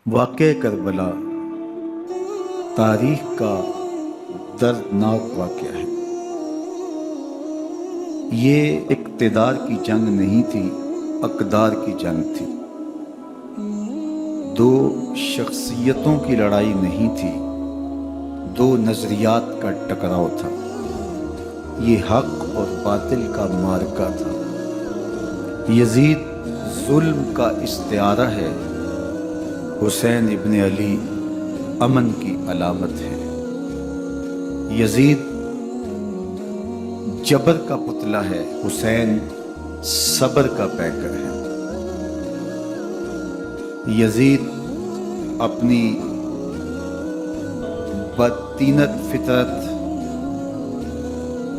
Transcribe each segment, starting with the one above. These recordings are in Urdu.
واقعہ کربلا تاریخ کا دردناک واقعہ ہے۔ یہ اقتدار کی جنگ نہیں تھی، اقدار کی جنگ تھی۔ دو شخصیتوں کی لڑائی نہیں تھی، دو نظریات کا ٹکراؤ تھا۔ یہ حق اور باطل کا معرکہ تھا۔ یزید ظلم کا استعارہ ہے، حسین ابن علی امن کی علامت ہے۔ یزید جبر کا پتلا ہے، حسین صبر کا پیکر ہے۔ یزید اپنی بدطینت فطرت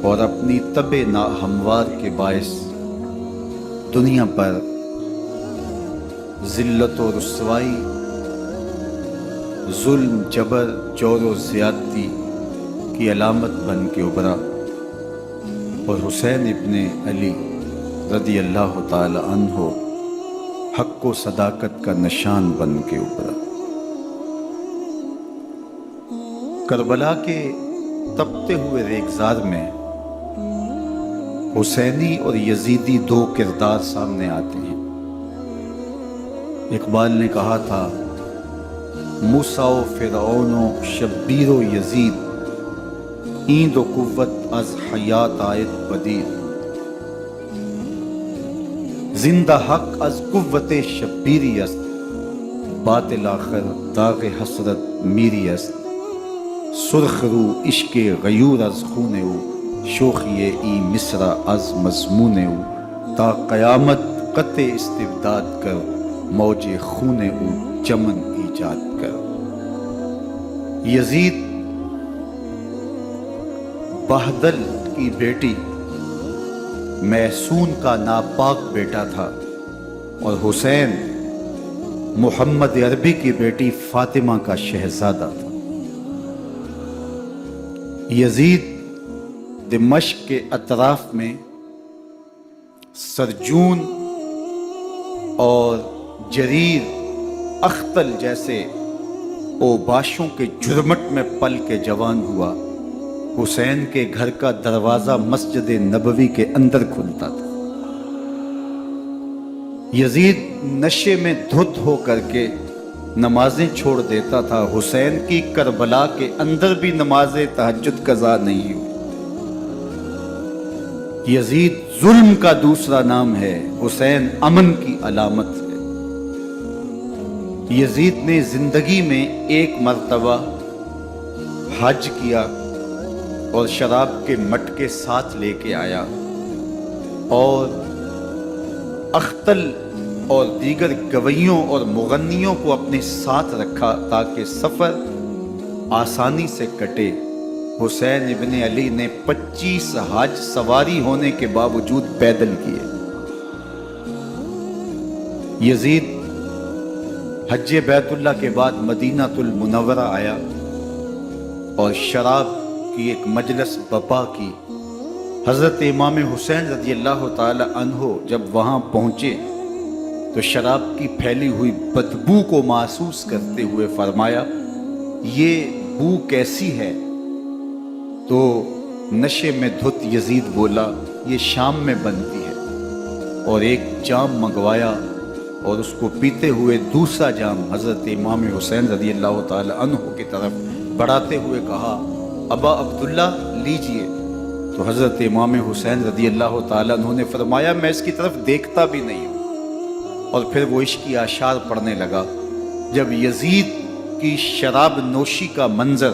اور اپنی طبع ناہموار کے باعث دنیا پر ذلت و رسوائی، ظلم، جبر، جور و زیادتی کی علامت بن کے ابھرا، اور حسین ابن علی رضی اللہ تعالی عنہ حق و صداقت کا نشان بن کے ابھرا۔ کربلا کے تپتے ہوئے ریگزار میں حسینی اور یزیدی دو کردار سامنے آتے ہیں۔ اقبال نے کہا تھا، موسیٰ و فرعون و شبیر و یزید، ایند و قوت از حیات آیت پدید، زندہ حق از قوت شبیری است، باطل آخر داغ حسرت میری است، سرخ رو عشق غیور از خون او، شوخی ای مصر از مضمون او، تا قیامت قطع استبداد کر، موج خون او چمن ایجاد کر۔ یزید بہدل کی بیٹی محسون کا ناپاک بیٹا تھا، اور حسین محمد عربی کی بیٹی فاطمہ کا شہزادہ تھا۔ یزید دمشق کے اطراف میں سرجون اور جریر اختل جیسے اوباشوں کے جرمٹ میں پل کے جوان ہوا۔ حسین کے گھر کا دروازہ مسجد نبوی کے اندر کھلتا تھا۔ یزید نشے میں دھت ہو کر کے نمازیں چھوڑ دیتا تھا۔ حسین کی کربلا کے اندر بھی نماز تہجد قضا نہیں ہوئی۔ یزید ظلم کا دوسرا نام ہے، حسین امن کی علامت ہے۔ یزید نے زندگی میں ایک مرتبہ حج کیا اور شراب کے مٹکے ساتھ لے کے آیا، اور اختل اور دیگر گویوں اور مغنیوں کو اپنے ساتھ رکھا تاکہ سفر آسانی سے کٹے۔ حسین ابن علی نے 25 حج سواری ہونے کے باوجود پیدل کیے۔ یزید حج بیت اللہ کے بعد مدینہ المنورہ آیا اور شراب کی ایک مجلس برپا کی۔ حضرت امام حسین رضی اللہ تعالی عنہ جب وہاں پہنچے تو شراب کی پھیلی ہوئی بدبو کو محسوس کرتے ہوئے فرمایا، یہ بو کیسی ہے؟ تو نشے میں دھت یزید بولا، یہ شام میں بنتی ہے، اور ایک جام منگوایا اور اس کو پیتے ہوئے دوسرا جام حضرت امام حسین رضی اللہ تعالی عنہ کی طرف بڑھاتے ہوئے کہا، ابا عبداللہ لیجئے۔ تو حضرت امام حسین رضی اللہ تعالی عنہ نے فرمایا، میں اس کی طرف دیکھتا بھی نہیں ہوں، اور پھر وہ عشقی اشعار پڑھنے لگا۔ جب یزید کی شراب نوشی کا منظر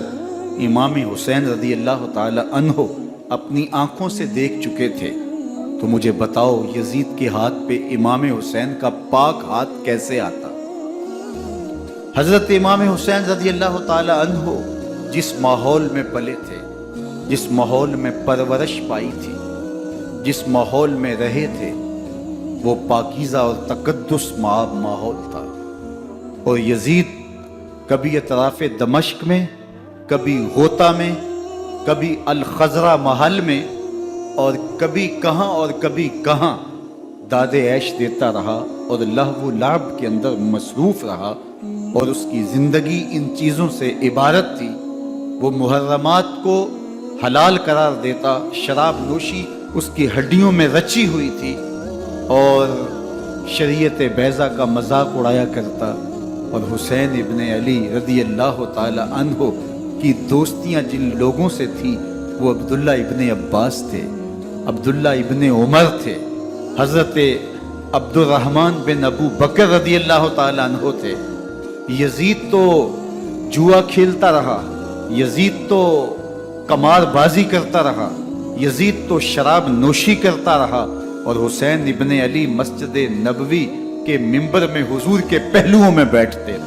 امام حسین رضی اللہ تعالی عنہ اپنی آنکھوں سے دیکھ چکے تھے، تو مجھے بتاؤ یزید کے ہاتھ پہ امام حسین کا پاک ہاتھ کیسے آتا؟ حضرت امام حسین رضی اللہ تعالی عنہ جس ماحول میں پلے تھے، جس ماحول میں پرورش پائی تھی، جس ماحول میں رہے تھے، وہ پاکیزہ اور تقدس ماحول تھا۔ اور یزید کبھی اطراف دمشق میں، کبھی غوطہ میں، کبھی الخزرہ محل میں، اور کبھی کہاں داد عیش دیتا رہا اور لہو و لعب کے اندر مصروف رہا، اور اس کی زندگی ان چیزوں سے عبارت تھی۔ وہ محرمات کو حلال قرار دیتا، شراب نوشی اس کی ہڈیوں میں رچی ہوئی تھی، اور شریعت بیضا کا مذاق اڑایا کرتا۔ اور حسین ابن علی رضی اللہ تعالی عنہ کی دوستیاں جن لوگوں سے تھی وہ عبداللہ ابن عباس تھے، عبداللہ ابن عمر تھے، حضرت عبد الرحمن بن ابو بکر رضی اللہ تعالی عنہ تھے۔ یزید تو جوا کھیلتا رہا، یزید تو قمار بازی کرتا رہا، یزید تو شراب نوشی کرتا رہا، اور حسین ابن علی مسجد نبوی کے ممبر میں حضور کے پہلوؤں میں بیٹھتے۔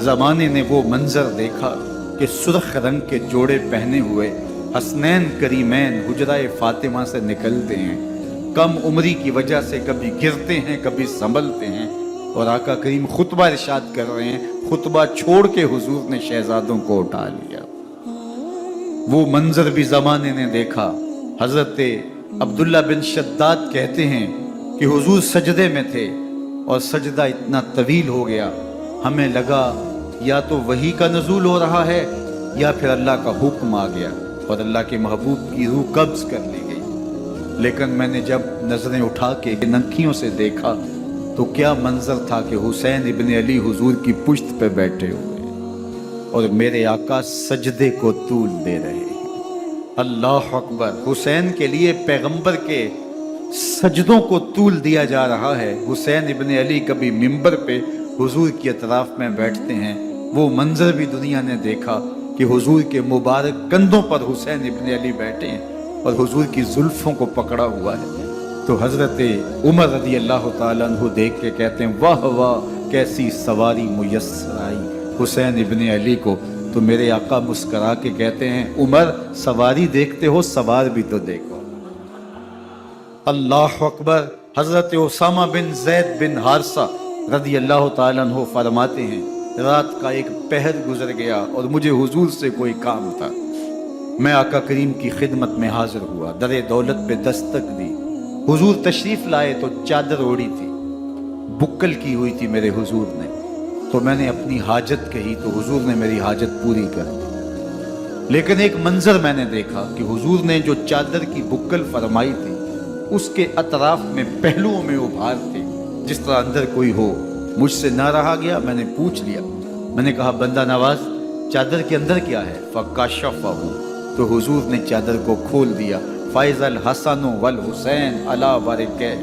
زمانے نے وہ منظر دیکھا کہ سرخ رنگ کے جوڑے پہنے ہوئے حسنین کریمین حجرہ فاطمہ سے نکلتے ہیں، کم عمری کی وجہ سے کبھی گرتے ہیں کبھی سنبھلتے ہیں، اور آقا کریم خطبہ ارشاد کر رہے ہیں، خطبہ چھوڑ کے حضور نے شہزادوں کو اٹھا لیا۔ وہ منظر بھی زمانے نے دیکھا۔ حضرت عبداللہ بن شداد کہتے ہیں کہ حضور سجدے میں تھے اور سجدہ اتنا طویل ہو گیا، ہمیں لگا یا تو وحی کا نزول ہو رہا ہے یا پھر اللہ کا حکم آ گیا اور اللہ کے محبوب کی روح قبض کر لی گئی۔ لیکن میں نے جب نظریں اٹھا کے ننکیوں سے دیکھا تو کیا منظر تھا کہ حسین ابن علی حضور کی پشت پہ بیٹھے ہوئے اور میرے آقا سجدے کو طول دے رہے ہیں۔ اللہ اکبر! حسین کے لیے پیغمبر کے سجدوں کو طول دیا جا رہا ہے۔ حسین ابن علی کبھی ممبر پہ حضور کی اطراف میں بیٹھتے ہیں، وہ منظر بھی دنیا نے دیکھا کہ حضور کے مبارک کندھوں پر حسین ابن علی بیٹھے ہیں اور حضور کی زلفوں کو پکڑا ہوا ہے۔ تو حضرت عمر رضی اللہ تعالیٰ عنہ دیکھ کے کہتے ہیں واہ واہ کیسی سواری میسر آئی حسین ابن علی کو۔ تو میرے آقا مسکرا کے کہتے ہیں عمر سواری دیکھتے ہو سوار بھی تو دیکھو۔ اللہ اکبر! حضرت اسامہ بن زید بن حارثہ رضی اللہ تعالیٰ عنہ فرماتے ہیں رات کا ایک پہر گزر گیا اور مجھے حضور سے کوئی کام تھا۔ میں آقا کریم کی خدمت میں حاضر ہوا، در دولت پہ دستک دی۔ حضور تشریف لائے تو چادر اوڑی تھی، بکل کی ہوئی تھی میرے حضور نے، تو میں نے اپنی حاجت کہی تو حضور نے میری حاجت پوری کر دی۔ لیکن ایک منظر میں نے دیکھا کہ حضور نے جو چادر کی بکل فرمائی تھی اس کے اطراف میں پہلوؤں میں ابھار تھے جس طرح اندر کوئی ہو۔ مجھ سے نہ رہا گیا، میں نے پوچھ لیا، میں نے کہا بندہ نواز چادر کے اندر کیا ہے؟ فکشفہ، تو حضور نے چادر کو کھول دیا۔ فائز الحسن والحسین علی ورکہ،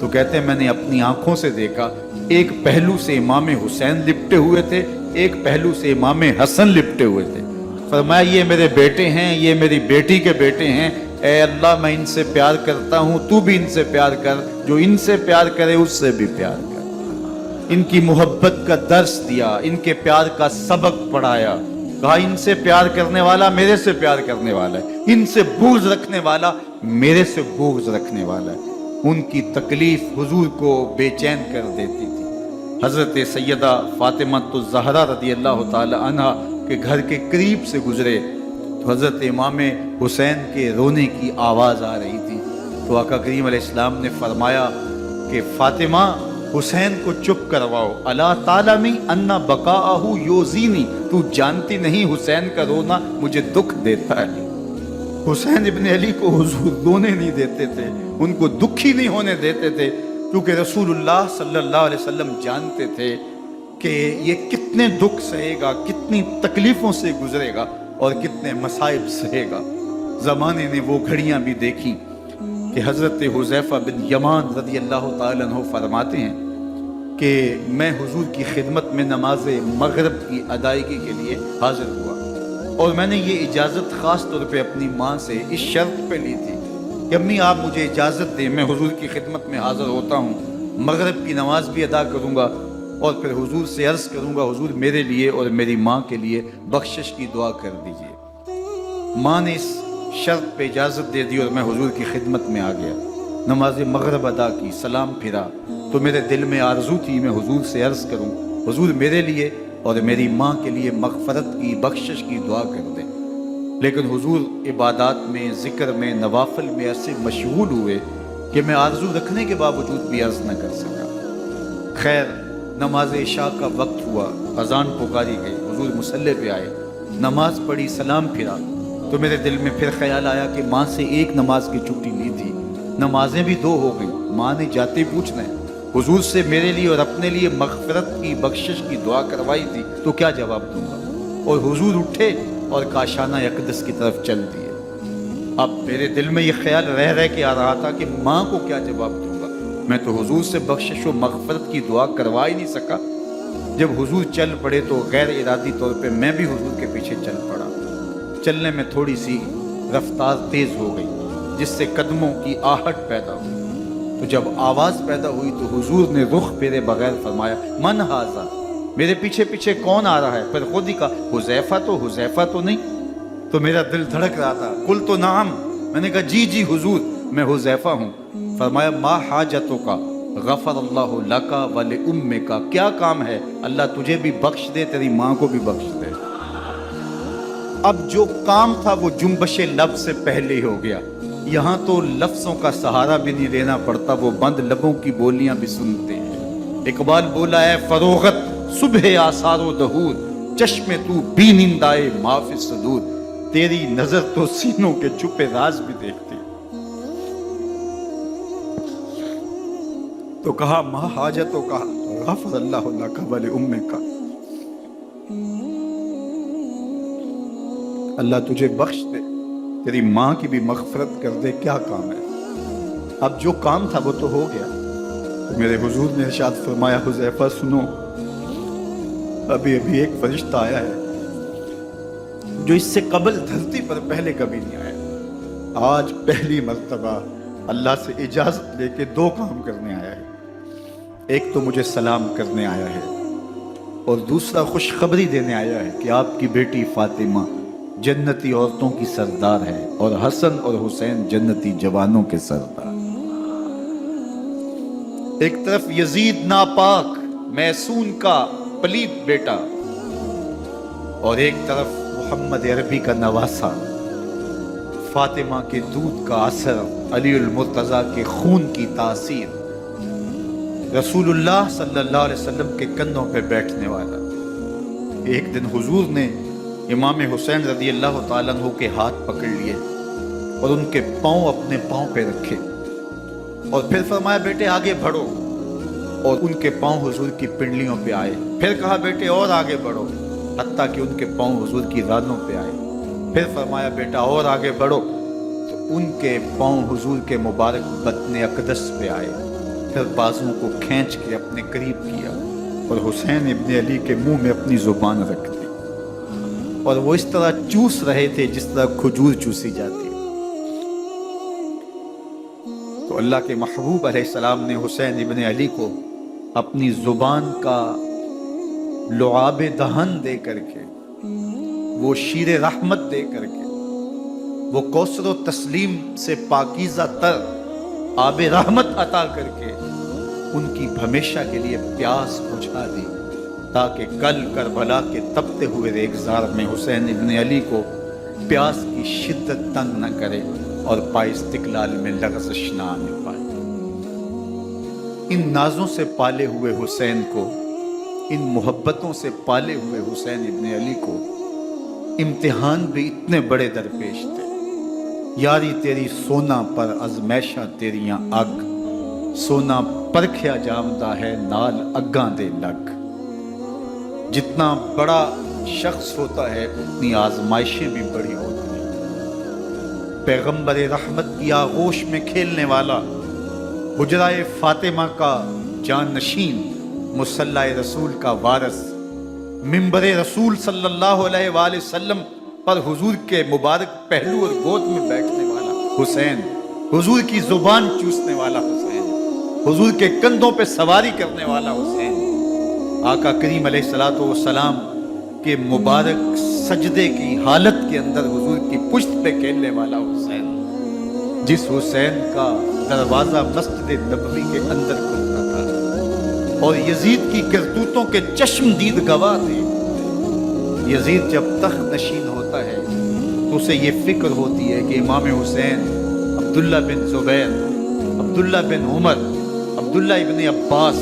تو کہتے ہیں میں نے اپنی آنکھوں سے دیکھا ایک پہلو سے امام حسین لپٹے ہوئے تھے، ایک پہلو سے امام حسن لپٹے ہوئے تھے۔ فرمایا یہ میرے بیٹے ہیں، یہ میری بیٹی کے بیٹے ہیں، اے اللہ میں ان سے پیار کرتا ہوں، تو بھی ان سے پیار کر، جو ان سے پیار کرے اس سے بھی پیار کر۔ ان کی محبت کا درس دیا، ان کے پیار کا سبق پڑھایا، کہا ان سے پیار کرنے والا میرے سے پیار کرنے والا ہے، ان سے بغض رکھنے والا میرے سے بغض رکھنے والا ہے۔ ان کی تکلیف حضور کو بے چین کر دیتی تھی۔ حضرت سیدہ فاطمہ الزہرا رضی اللہ تعالی عنہ کے گھر کے قریب سے گزرے تو حضرت امام حسین کے رونے کی آواز آ رہی تھی، تو آقا کریم علیہ السلام نے فرمایا کہ فاطمہ حسین کو چپ کرواؤ، الا تعلمی ان بقاءہ یوزینی، تو جانتی نہیں حسین کا رونا مجھے دکھ دیتا ہے۔ حسین ابن علی کو حضور رونے نہیں دیتے تھے، ان کو دکھی نہیں ہونے دیتے تھے، کیونکہ رسول اللہ صلی اللہ علیہ وسلم جانتے تھے کہ یہ کتنے دکھ سہے گا، کتنی تکلیفوں سے گزرے گا اور کتنے مصائب سہے گا۔ زمانے نے وہ گھڑیاں بھی دیکھی کہ حضرت حذیفہ بن یمان رضی اللہ تعالیٰ عنہ فرماتے ہیں کہ میں حضور کی خدمت میں نماز مغرب کی ادائیگی کے لیے حاضر ہوا، اور میں نے یہ اجازت خاص طور پہ اپنی ماں سے اس شرط پہ لی تھی کہ امی آپ مجھے اجازت دیں، میں حضور کی خدمت میں حاضر ہوتا ہوں، مغرب کی نماز بھی ادا کروں گا اور پھر حضور سے عرض کروں گا حضور میرے لیے اور میری ماں کے لیے بخشش کی دعا کر دیجئے۔ ماں نے اس شرط پہ اجازت دے دی اور میں حضور کی خدمت میں آ گیا، نماز مغرب ادا کی، سلام پھرا تو میرے دل میں آرزو تھی میں حضور سے عرض کروں حضور میرے لیے اور میری ماں کے لیے مغفرت کی بخشش کی دعا کر دیں، لیکن حضور عبادات میں ذکر میں نوافل میں ایسے مشغول ہوئے کہ میں آرزو رکھنے کے باوجود بھی عرض نہ کر سکا۔ خیر نماز عشاء کا وقت ہوا، اذان پکاری گئی، حضور مصلی پہ آئے، نماز پڑھی، سلام پھرا، تو میرے دل میں پھر خیال آیا کہ ماں سے ایک نماز کی چھٹی لی تھی، نمازیں بھی 2 ہو گئی، ماں نے جاتے ہی پوچھنا ہے حضور سے میرے لیے اور اپنے لیے مغفرت کی، بخشش کی دعا کروائی تھی، تو کیا جواب دوں گا؟ اور حضور اٹھے اور کاشانہ اقدس کی طرف چل دیے۔ اب میرے دل میں یہ خیال رہ کے آ رہا تھا کہ ماں کو کیا جواب دوں گا؟ میں تو حضور سے بخشش و مغفرت کی دعا کروا ہی نہیں سکا۔ جب حضور چل پڑے تو غیر ارادی طور پہ میں بھی حضور کے پیچھے چل پڑا۔ چلنے میں تھوڑی سی رفتار تیز ہو گئی، جس سے قدموں کی آہٹ پیدا ہوئی۔ تو جب آواز پیدا ہوئی تو حضور نے رخ پھیرے بغیر فرمایا من ھذا، میرے پیچھے پیچھے کون آ رہا ہے؟ پھر خود ہی کہا حذیفہ تو نہیں؟ تو میرا دل دھڑک رہا تھا، قلت نعم، میں نے کہا جی حضور میں حذیفہ ہوں۔ فرمایا ما حاجتک غفر اللہ لک ولامک، کیا کام ہے؟ اللہ تجھے بھی بخش دے، تیری ماں کو بھی بخش دے۔ اب جو کام تھا وہ جنبش لب سے پہلے ہی ہو گیا، یہاں تو لفظوں کا سہارا بھی نہیں لینا پڑتا، وہ بند لبوں کی بولیاں بھی سنتے ہیں۔ اقبال بولا ہے فروغت صبح آثار و دہور، چشم تو بی نندائے ما فی الصدور، تیری نظر تو سینوں کے چھپے راز بھی دیکھتی۔ تو کہا ما حاجتوں کا غفر اللہ لک ولامک، اللہ تجھے بخش دے، تیری ماں کی بھی مغفرت کر دے، کیا کام ہے؟ اب جو کام تھا وہ تو ہو گیا۔ تو میرے حضور نے ارشاد فرمایا حذیفہ سنو، ابھی ایک فرشتہ آیا ہے جو اس سے قبل دھرتی پر پہلے کبھی نہیں آیا، آج پہلی مرتبہ اللہ سے اجازت لے کے 2 کام کرنے آیا ہے۔ ایک تو مجھے سلام کرنے آیا ہے، اور دوسرا خوشخبری دینے آیا ہے کہ آپ کی بیٹی فاطمہ جنتی عورتوں کی سردار ہے، اور حسن اور حسین جنتی جوانوں کے سردار۔ ایک طرف یزید ناپاک میسون کا پلید بیٹا، اور ایک طرف محمد عربی کا نواسا، فاطمہ کے دودھ کا اثر، علی المرتضیٰ کے خون کی تاثیر، رسول اللہ صلی اللہ علیہ وسلم کے کندھوں پہ بیٹھنے والا۔ ایک دن حضور نے امام حسین رضی اللہ تعالیٰ عنہ کے ہاتھ پکڑ لیے اور ان کے پاؤں اپنے پاؤں پہ رکھے، اور پھر فرمایا بیٹے آگے بڑھو، اور ان کے پاؤں حضور کی پنڈلیوں پہ آئے۔ پھر کہا بیٹے اور آگے بڑھو، حتیٰ کہ ان کے پاؤں حضور کی رانوں پہ آئے۔ پھر فرمایا بیٹا اور آگے بڑھو، تو ان کے پاؤں حضور کے مبارک بطن اقدس پہ آئے۔ پھر بازوں کو کھینچ کے اپنے قریب کیا اور حسین ابن علی کے منہ میں اپنی زبان رکھ دی، اور وہ اس طرح چوس رہے تھے جس طرح کھجور چوسی جاتی ہے۔ تو اللہ کے محبوب علیہ السلام نے حسین ابن علی کو اپنی زبان کا لعاب دہن دے کر کے، وہ شیر رحمت دے کر کے، وہ کوثر و تسلیم سے پاکیزہ تر آب رحمت عطا کر کے ان کی ہمیشہ کے لیے پیاس بجھا دی، تاکہ کل کربلا کے تپتے ہوئے ریگزار میں حسین ابن علی کو پیاس کی شدت تنگ نہ کرے اور پائے استقلال میں لغزش نہ آنے پائے۔ ان نازوں سے پالے ہوئے حسین کو، ان محبتوں سے پالے ہوئے حسین ابن علی کو امتحان بھی اتنے بڑے درپیش تھے۔ یاری تیری سونا پر ازمیشہ تیریاں اگ، سونا پرکھیا جامدہ ہے نال اگاں دے لگ۔ جتنا بڑا شخص ہوتا ہے اتنی آزمائشیں بھی بڑی ہوتی ہیں۔ پیغمبر رحمت کی آغوش میں کھیلنے والا، حجرہ فاطمہ کا جانشین، مصلی رسول کا وارث، منبر رسول صلی اللہ علیہ وآلہ وسلم پر حضور کے مبارک پہلو اور گود میں بیٹھنے والا حسین، حضور کی زبان چوسنے والا حسین، حضور کے کندھوں پہ سواری کرنے والا حسین، آقا کریم علیہ الصلوۃ والسلام کے مبارک سجدے کی حالت کے اندر حضور کی پشت پہ کھیلنے والا حسین، جس حسین کا دروازہ مسجد نبوی کے اندر کھلتا تھا، اور یزید کی کرتوتوں کے چشم دید گواہ تھے۔ یزید جب تخت نشین ہوتا ہے تو اسے یہ فکر ہوتی ہے کہ امام حسین، عبداللہ بن زبیر، عبداللہ بن عمر، عبداللہ ابن عباس،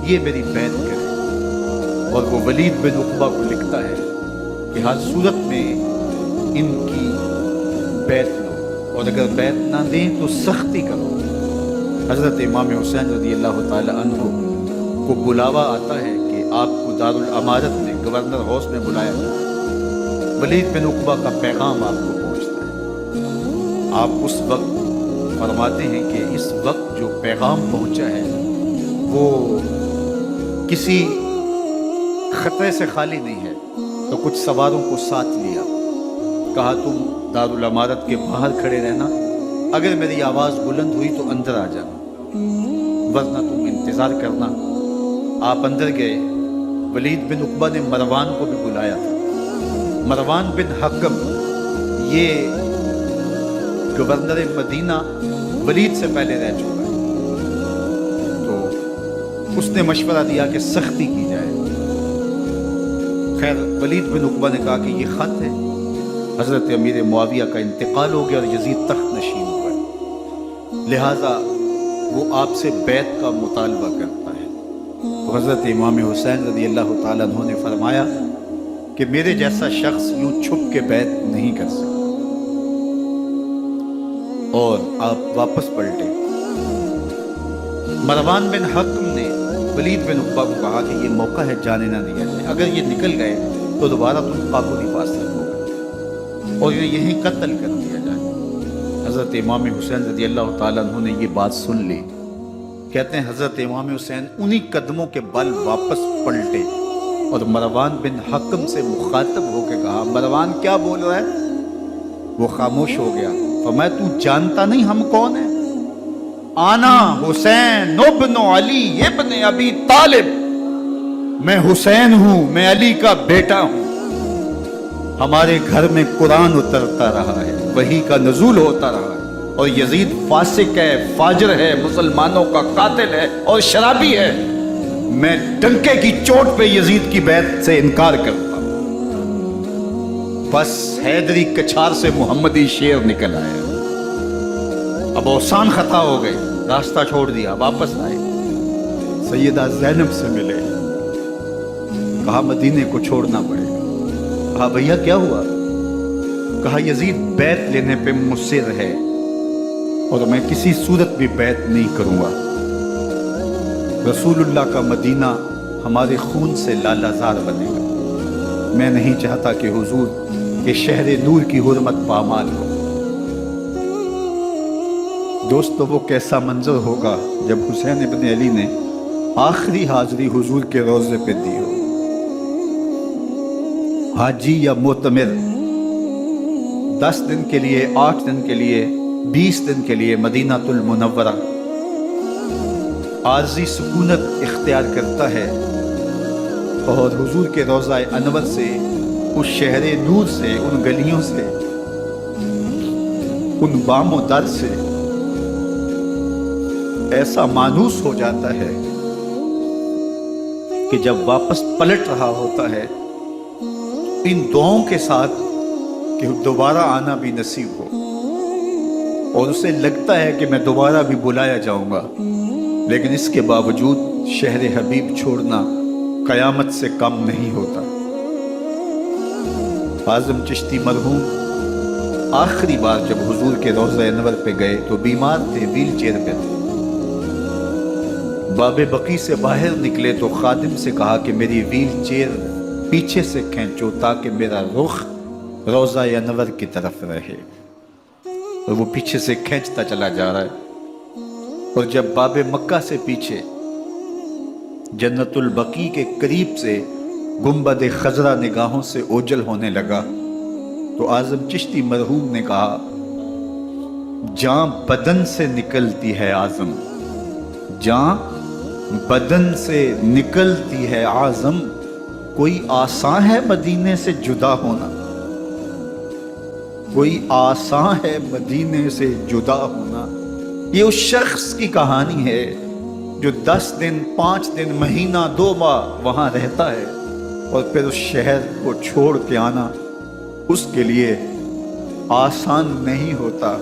یہ میری بیعت کرے۔ اور وہ ولید بن عقبہ کو لکھتا ہے کہ ہر صورت میں ان کی بیعت لو، اور اگر بیعت نہ دیں تو سختی کرو۔ حضرت امام حسین رضی اللہ تعالی عنہ کو بلاوا آتا ہے کہ آپ کو دارالامارت نے گورنر ہاؤس میں بلایا تھا، ولید بن عقبہ کا پیغام آپ کو پہنچتا ہے۔ آپ اس وقت فرماتے ہیں کہ اس وقت جو پیغام پہنچا ہے وہ کسی خطرے سے خالی نہیں ہے، تو کچھ سواروں کو ساتھ لیا، کہا تم دارالامارت کے باہر کھڑے رہنا، اگر میری آواز بلند ہوئی تو اندر آ جانا، ورنہ تم انتظار کرنا۔ آپ اندر گئے۔ ولید بن عقبہ نے مروان کو بھی بلایا تھا۔ مروان بن حکم یہ گورنر مدینہ ولید سے پہلے رہ چکا ہے، تو اس نے مشورہ دیا کہ سختی کی جائے۔ خیر ولید بن عقبہ نے کہا کہ یہ خط ہے، حضرت امیر معاویہ کا انتقال ہو گیا اور یزید تخت نشین ہوا ہے، لہٰذا وہ آپ سے بیعت کا مطالبہ کرتا ہے۔ تو حضرت امام حسین رضی اللہ تعالیٰ عنہ نے فرمایا کہ میرے جیسا شخص یوں چھپ کے بیعت نہیں کر سکتا، اور آپ واپس پلٹے۔ مروان بن حکم نے ولید بن عقبہ کو کہا کہ یہ موقع ہے، جانے نہ دیا جائے، اگر یہ نکل گئے تو دوبارہ تم قابو نہیں پا سکو اور یہ یہیں قتل کر دیا جائے۔ حضرت امام حسین رضی اللہ تعالیٰ عنہ نے یہ بات سن لی۔ کہتے ہیں حضرت امام حسین انہی قدموں کے بل واپس پلٹے اور مروان بن حکم سے مخاطب ہو کے کہا، مروان کیا بول رہا ہے؟ وہ خاموش ہو گیا۔ فرمایا تو جانتا نہیں ہم کون ہیں؟ آنا حسین ابن علی ابن ابی طالب، میں حسین ہوں، میں علی کا بیٹا ہوں، ہمارے گھر میں قرآن اترتا رہا ہے، وحی کا نزول ہوتا رہا ہے، اور یزید فاسق ہے، فاجر ہے، مسلمانوں کا قاتل ہے اور شرابی ہے، میں ڈنکے کی چوٹ پہ یزید کی بیعت سے انکار کرتا ہوں۔ بس حیدری کچھار سے محمدی شیر نکل آیا۔ اب اوسان خطا ہو گئے، راستہ چھوڑ دیا، واپس آئے، سیدہ زینب سے ملے، کہا مدینے کو چھوڑنا پڑے گا۔ کہا بھیا کیا ہوا؟ کہا یزید بیعت لینے پہ مصر ہے اور میں کسی صورت بھی بیعت نہیں کروں گا، رسول اللہ کا مدینہ ہمارے خون سے لالہ زار بنے گا، میں نہیں چاہتا کہ حضور کے شہر نور کی حرمت پامال ہو۔ دوستو وہ کیسا منظر ہوگا جب حسین ابن علی نے آخری حاضری حضور کے روضے پہ دی ہو۔ حاجی یا معتمر 10 دن کے لیے، 8 دن کے لیے، 20 دن کے لیے مدینہ المنورہ عارضی سکونت اختیار کرتا ہے، اور حضور کے روضہ انور سے، اس شہر نور سے، ان گلیوں سے، ان بام و در سے ایسا مانوس ہو جاتا ہے کہ جب واپس پلٹ رہا ہوتا ہے ان دعاؤں کے ساتھ کہ دوبارہ آنا بھی نصیب ہو، اور اسے لگتا ہے کہ میں دوبارہ بھی بلایا جاؤں گا، لیکن اس کے باوجود شہر حبیب چھوڑنا قیامت سے کم نہیں ہوتا۔ اعظم چشتی مرحوم آخری بار جب حضور کے روضہ انور پہ گئے تو بیمار تھے، ویل چیئر پہ تھے۔ باب بقی سے باہر نکلے تو خادم سے کہا کہ میری ویل چیئر پیچھے سے کھینچو تاکہ میرا رخ روضہ انور کی طرف رہے، اور وہ پیچھے سے کھینچتا چلا جا رہا ہے، اور جب باب مکہ سے پیچھے جنت البقیع کے قریب سے گنبد خضرا نگاہوں سے اوجل ہونے لگا تو اعظم چشتی مرحوم نے کہا، جان بدن سے نکلتی ہے اعظم، جان بدن سے نکلتی ہے اعظم، کوئی آسان ہے مدینے سے جدا ہونا، کوئی آسان ہے مدینے سے جدا ہونا۔ یہ اس شخص کی کہانی ہے جو 10 دن، 5 دن، مہینہ، 2 ماہ وہاں رہتا ہے اور پھر اس شہر کو چھوڑ کے آنا اس کے لیے آسان نہیں ہوتا۔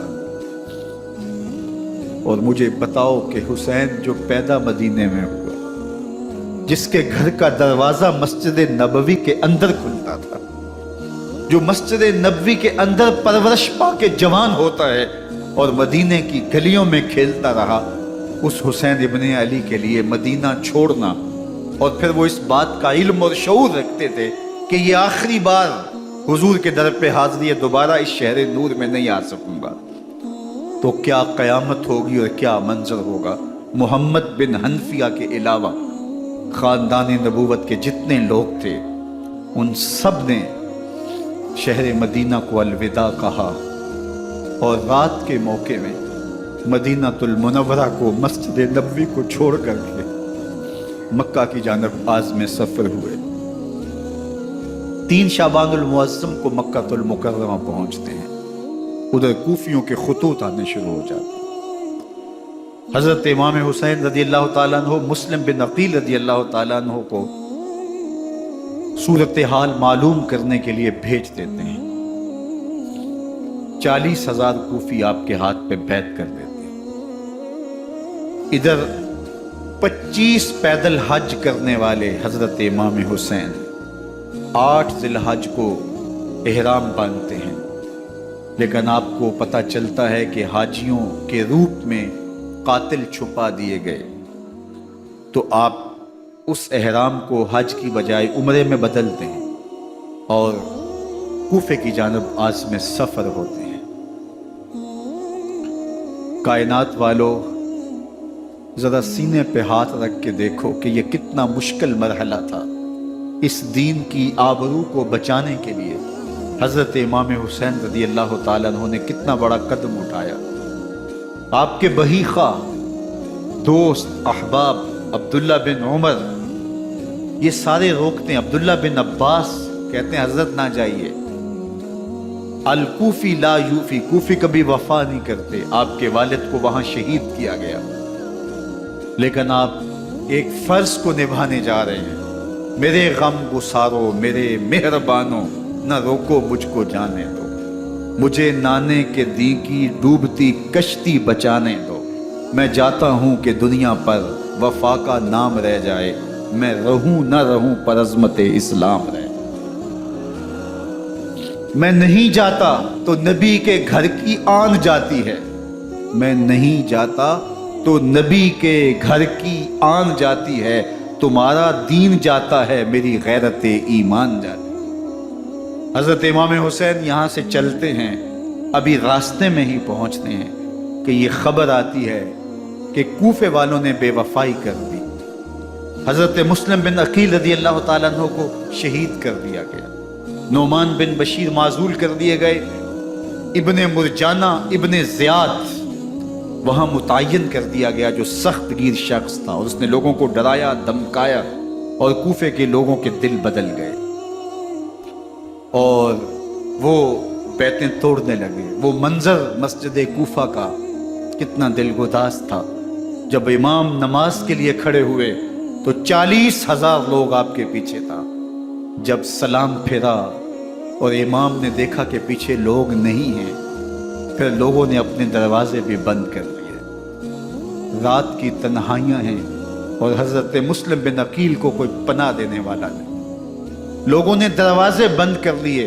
اور مجھے بتاؤ کہ حسین جو پیدا مدینے میں ہوا، جس کے گھر کا دروازہ مسجد نبوی کے اندر کھلتا تھا، جو مسجد نبوی کے اندر پرورش پا کے جوان ہوتا ہے اور مدینے کی گلیوں میں کھیلتا رہا، اس حسین ابن علی کے لیے مدینہ چھوڑنا، اور پھر وہ اس بات کا علم اور شعور رکھتے تھے کہ یہ آخری بار حضور کے در پہ حاضری ہے، دوبارہ اس شہر نور میں نہیں آ سکوں گا، تو کیا قیامت ہوگی اور کیا منظر ہوگا۔ محمد بن حنفیہ کے علاوہ خاندان نبوت کے جتنے لوگ تھے ان سب نے شہر مدینہ کو الوداع کہا، اور رات کے موقع میں مدینہ المنورہ کو، مسجد نبوی کو چھوڑ کر کے مکہ کی جانب عازم سفر ہوئے۔ 3 شعبان المعظم کو مکہ المکرمہ پہنچتے ہیں، ادھر کوفیوں کے خطوط آنے شروع ہو جاتے ہیں۔ حضرت امام حسین رضی اللہ تعالیٰ عنہ مسلم بن عقیل رضی اللہ تعالیٰ عنہ کو صورتحال معلوم کرنے کے لیے بھیج دیتے ہیں۔ 40,000 کوفی آپ کے ہاتھ پہ بیعت کر دیتے ہیں۔ ادھر 25 پیدل حج کرنے والے حضرت امام حسین 8 ذی الحج کو احرام باندھتے ہیں، لیکن آپ کو پتہ چلتا ہے کہ حاجیوں کے روپ میں قاتل چھپا دیے گئے، تو آپ اس احرام کو حج کی بجائے عمرے میں بدلتے ہیں اور کوفے کی جانب عازم سفر ہوتے ہیں۔ کائنات والو، ذرا سینے پہ ہاتھ رکھ کے دیکھو کہ یہ کتنا مشکل مرحلہ تھا۔ اس دین کی آبرو کو بچانے کے لیے حضرت امام حسین رضی اللہ تعالیٰ عنہ نے کتنا بڑا قدم اٹھایا۔ آپ کے بہی خواہ، دوست، احباب عبداللہ بن عمر یہ سارے روکتے ہیں، عبداللہ بن عباس کہتے ہیں حضرت نہ جائیے، الکوفی لا یوفی، کوفی کبھی وفا نہیں کرتے، آپ کے والد کو وہاں شہید کیا گیا، لیکن آپ ایک فرض کو نبھانے جا رہے ہیں۔ میرے غم گسارو، میرے مہربانوں، نہ روکو مجھ کو جانے دو، مجھے نانے کے دی کی ڈوبتی کشتی بچانے دو، میں جاتا ہوں کہ دنیا پر وفا کا نام رہ جائے، میں رہوں نہ رہوں پر عظمت اسلام رہے۔ میں نہیں جاتا تو نبی کے گھر کی آن جاتی ہے، میں نہیں جاتا تو نبی کے گھر کی آن جاتی ہے، تمہارا دین جاتا ہے، میری غیرت ایمان جاتی ہے۔ حضرت امام حسین یہاں سے چلتے ہیں، ابھی راستے میں ہی پہنچتے ہیں کہ یہ خبر آتی ہے کہ کوفے والوں نے بے وفائی کر دی، حضرت مسلم بن عقیل رضی اللہ تعالیٰ عنہ کو شہید کر دیا گیا، نعمان بن بشیر معزول کر دیے گئے، ابن مرجانہ ابن زیاد وہاں متعین کر دیا گیا جو سخت گیر شخص تھا، اور اس نے لوگوں کو ڈرایا، دھمکایا، اور کوفے کے لوگوں کے دل بدل گئے اور وہ بیتیں توڑنے لگے۔ وہ منظر مسجد کوفہ کا کتنا دلگداز تھا، جب امام نماز کے لیے کھڑے ہوئے تو 40,000 لوگ آپ کے پیچھے تھا۔ جب سلام پھیرا اور امام نے دیکھا کہ پیچھے لوگ نہیں ہیں، پھر لوگوں نے اپنے دروازے بھی بند کر دیے۔ رات کی تنہائیاں ہیں اور حضرت مسلم بن عقیل کو کوئی پناہ دینے والا نہیں، لوگوں نے دروازے بند کر لیے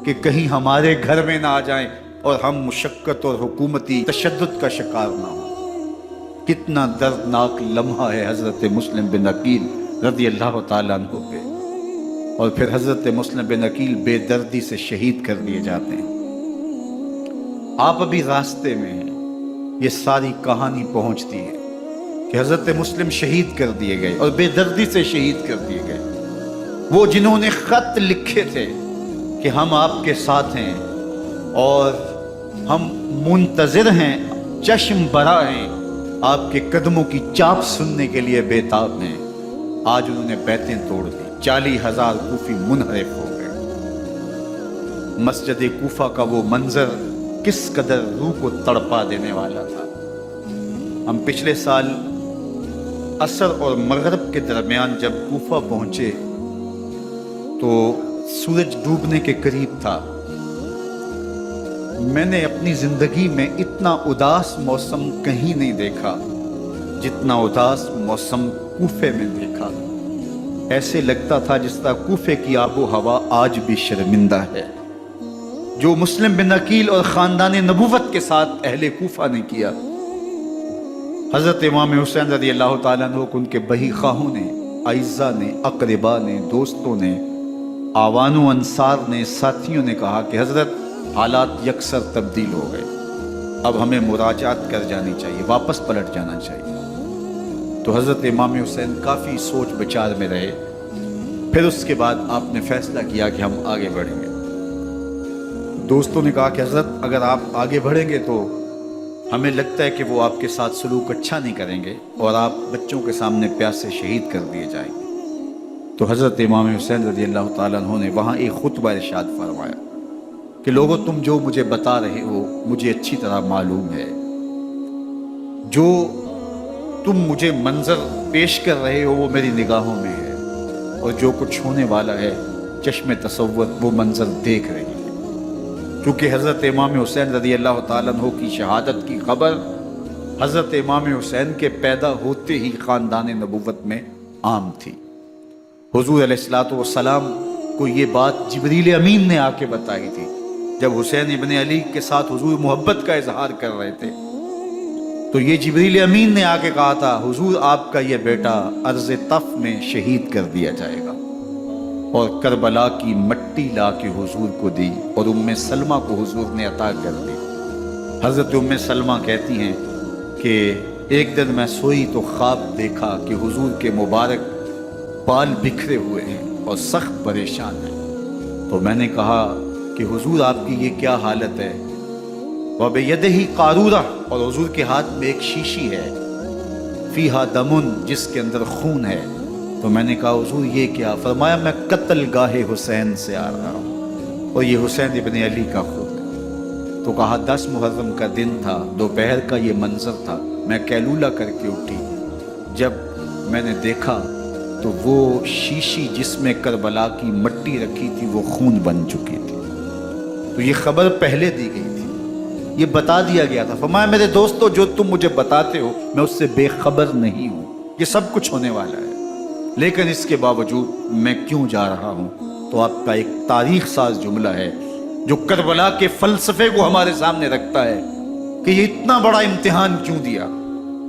کہ کہیں ہمارے گھر میں نہ آ جائیں اور ہم مشقت اور حکومتی تشدد کا شکار نہ ہوں۔ کتنا دردناک لمحہ ہے حضرت مسلم بن عقیل رضی اللہ تعالیٰ عنہ پہ، اور پھر حضرت مسلم بن عقیل بے دردی سے شہید کر دیے جاتے ہیں۔ آپ ابھی راستے میں ہیں، یہ ساری کہانی پہنچتی ہے کہ حضرت مسلم شہید کر دیے گئے اور بے دردی سے شہید کر دیے گئے۔ وہ جنہوں نے خط لکھے تھے کہ ہم آپ کے ساتھ ہیں اور ہم منتظر ہیں، چشم برا ہیں، آپ کے قدموں کی چاپ سننے کے لیے بے تاب ہیں، آج انہوں نے بیتیں توڑ دی، 40,000 کوفی منحرف ہو گئے۔ مسجد کوفہ کا وہ منظر کس قدر روح کو تڑپا دینے والا تھا۔ ہم پچھلے سال عصر اور مغرب کے درمیان جب کوفہ پہنچے تو سورج ڈوبنے کے قریب تھا۔ میں نے اپنی زندگی میں اتنا اداس موسم کہیں نہیں دیکھا جتنا اداس موسم کوفے میں دیکھا۔ ایسے لگتا تھا جس طرح کوفے کی آب و ہوا آج بھی شرمندہ ہے۔ جو مسلم بن عقیل اور خاندان نبوت کے ساتھ اہل کوفہ نے کیا، حضرت امام حسین رضی اللہ تعالیٰ عنہ کو ان کے بہی خواہوں نے، اعزاء نے، اقربا نے، دوستوں نے، آوان و انصار نے، ساتھیوں نے کہا کہ حضرت حالات یکسر تبدیل ہو گئے، اب ہمیں مراجعات کر جانی چاہیے، واپس پلٹ جانا چاہیے۔ تو حضرت امام حسین کافی سوچ بچار میں رہے، پھر اس کے بعد آپ نے فیصلہ کیا کہ ہم آگے بڑھیں گے۔ دوستوں نے کہا کہ حضرت اگر آپ آگے بڑھیں گے تو ہمیں لگتا ہے کہ وہ آپ کے ساتھ سلوک اچھا نہیں کریں گے اور آپ بچوں کے سامنے پیاسے شہید کر دیے جائیں گے۔ تو حضرت امام حسین رضی اللہ تعالیٰ عنہ نے وہاں ایک خطبہ ارشاد فرمایا کہ لوگوں تم جو مجھے بتا رہے ہو مجھے اچھی طرح معلوم ہے، جو تم مجھے منظر پیش کر رہے ہو وہ میری نگاہوں میں ہے، اور جو کچھ ہونے والا ہے چشم تصور وہ منظر دیکھ رہی ہے۔ کیونکہ حضرت امام حسین رضی اللہ تعالیٰ عنہ کی شہادت کی خبر حضرت امام حسین کے پیدا ہوتے ہی خاندان نبوت میں عام تھی۔ حضور علیہ الصلوۃ والسلام کو یہ بات جبریل امین نے آ کے بتائی تھی جب حسین ابن علی کے ساتھ حضور محبت کا اظہار کر رہے تھے، تو یہ جبریل امین نے آ کے کہا تھا حضور آپ کا یہ بیٹا ارض طف میں شہید کر دیا جائے گا، اور کربلا کی مٹی لا کے حضور کو دی اور ام سلمہ کو حضور نے عطا کر دی۔ حضرت ام سلمہ کہتی ہیں کہ ایک دن میں سوئی تو خواب دیکھا کہ حضور کے مبارک بال بکھرے ہوئے ہیں اور سخت پریشان ہیں، تو میں نے کہا کہ حضور آپ کی یہ کیا حالت ہے؟ وَبِيَدِهِ قَارُورَةٌ، اور حضور کے ہاتھ میں ایک شیشی ہے، فیہا دمن، جس کے اندر خون ہے۔ تو میں نے کہا حضور یہ کیا؟ فرمایا میں قتل گاہ حسین سے آ رہا ہوں اور یہ حسین ابن علی کا خون ہے۔ تو کہا 10 محرم کا دن تھا، دوپہر کا یہ منظر تھا، میں کیلولہ کر کے اٹھی، جب میں نے دیکھا تو وہ شیشی جس میں کربلا کی مٹی رکھی تھی وہ خون بن چکی تھی۔ تو یہ خبر پہلے دی گئی تھی، یہ بتا دیا گیا تھا۔ فرمایا میرے دوستو جو تم مجھے بتاتے ہو میں اس سے بے خبر نہیں ہوں، یہ سب کچھ ہونے والا ہے، لیکن اس کے باوجود میں کیوں جا رہا ہوں؟ تو آپ کا ایک تاریخ ساز جملہ ہے جو کربلا کے فلسفے کو ہمارے سامنے رکھتا ہے کہ یہ اتنا بڑا امتحان کیوں دیا۔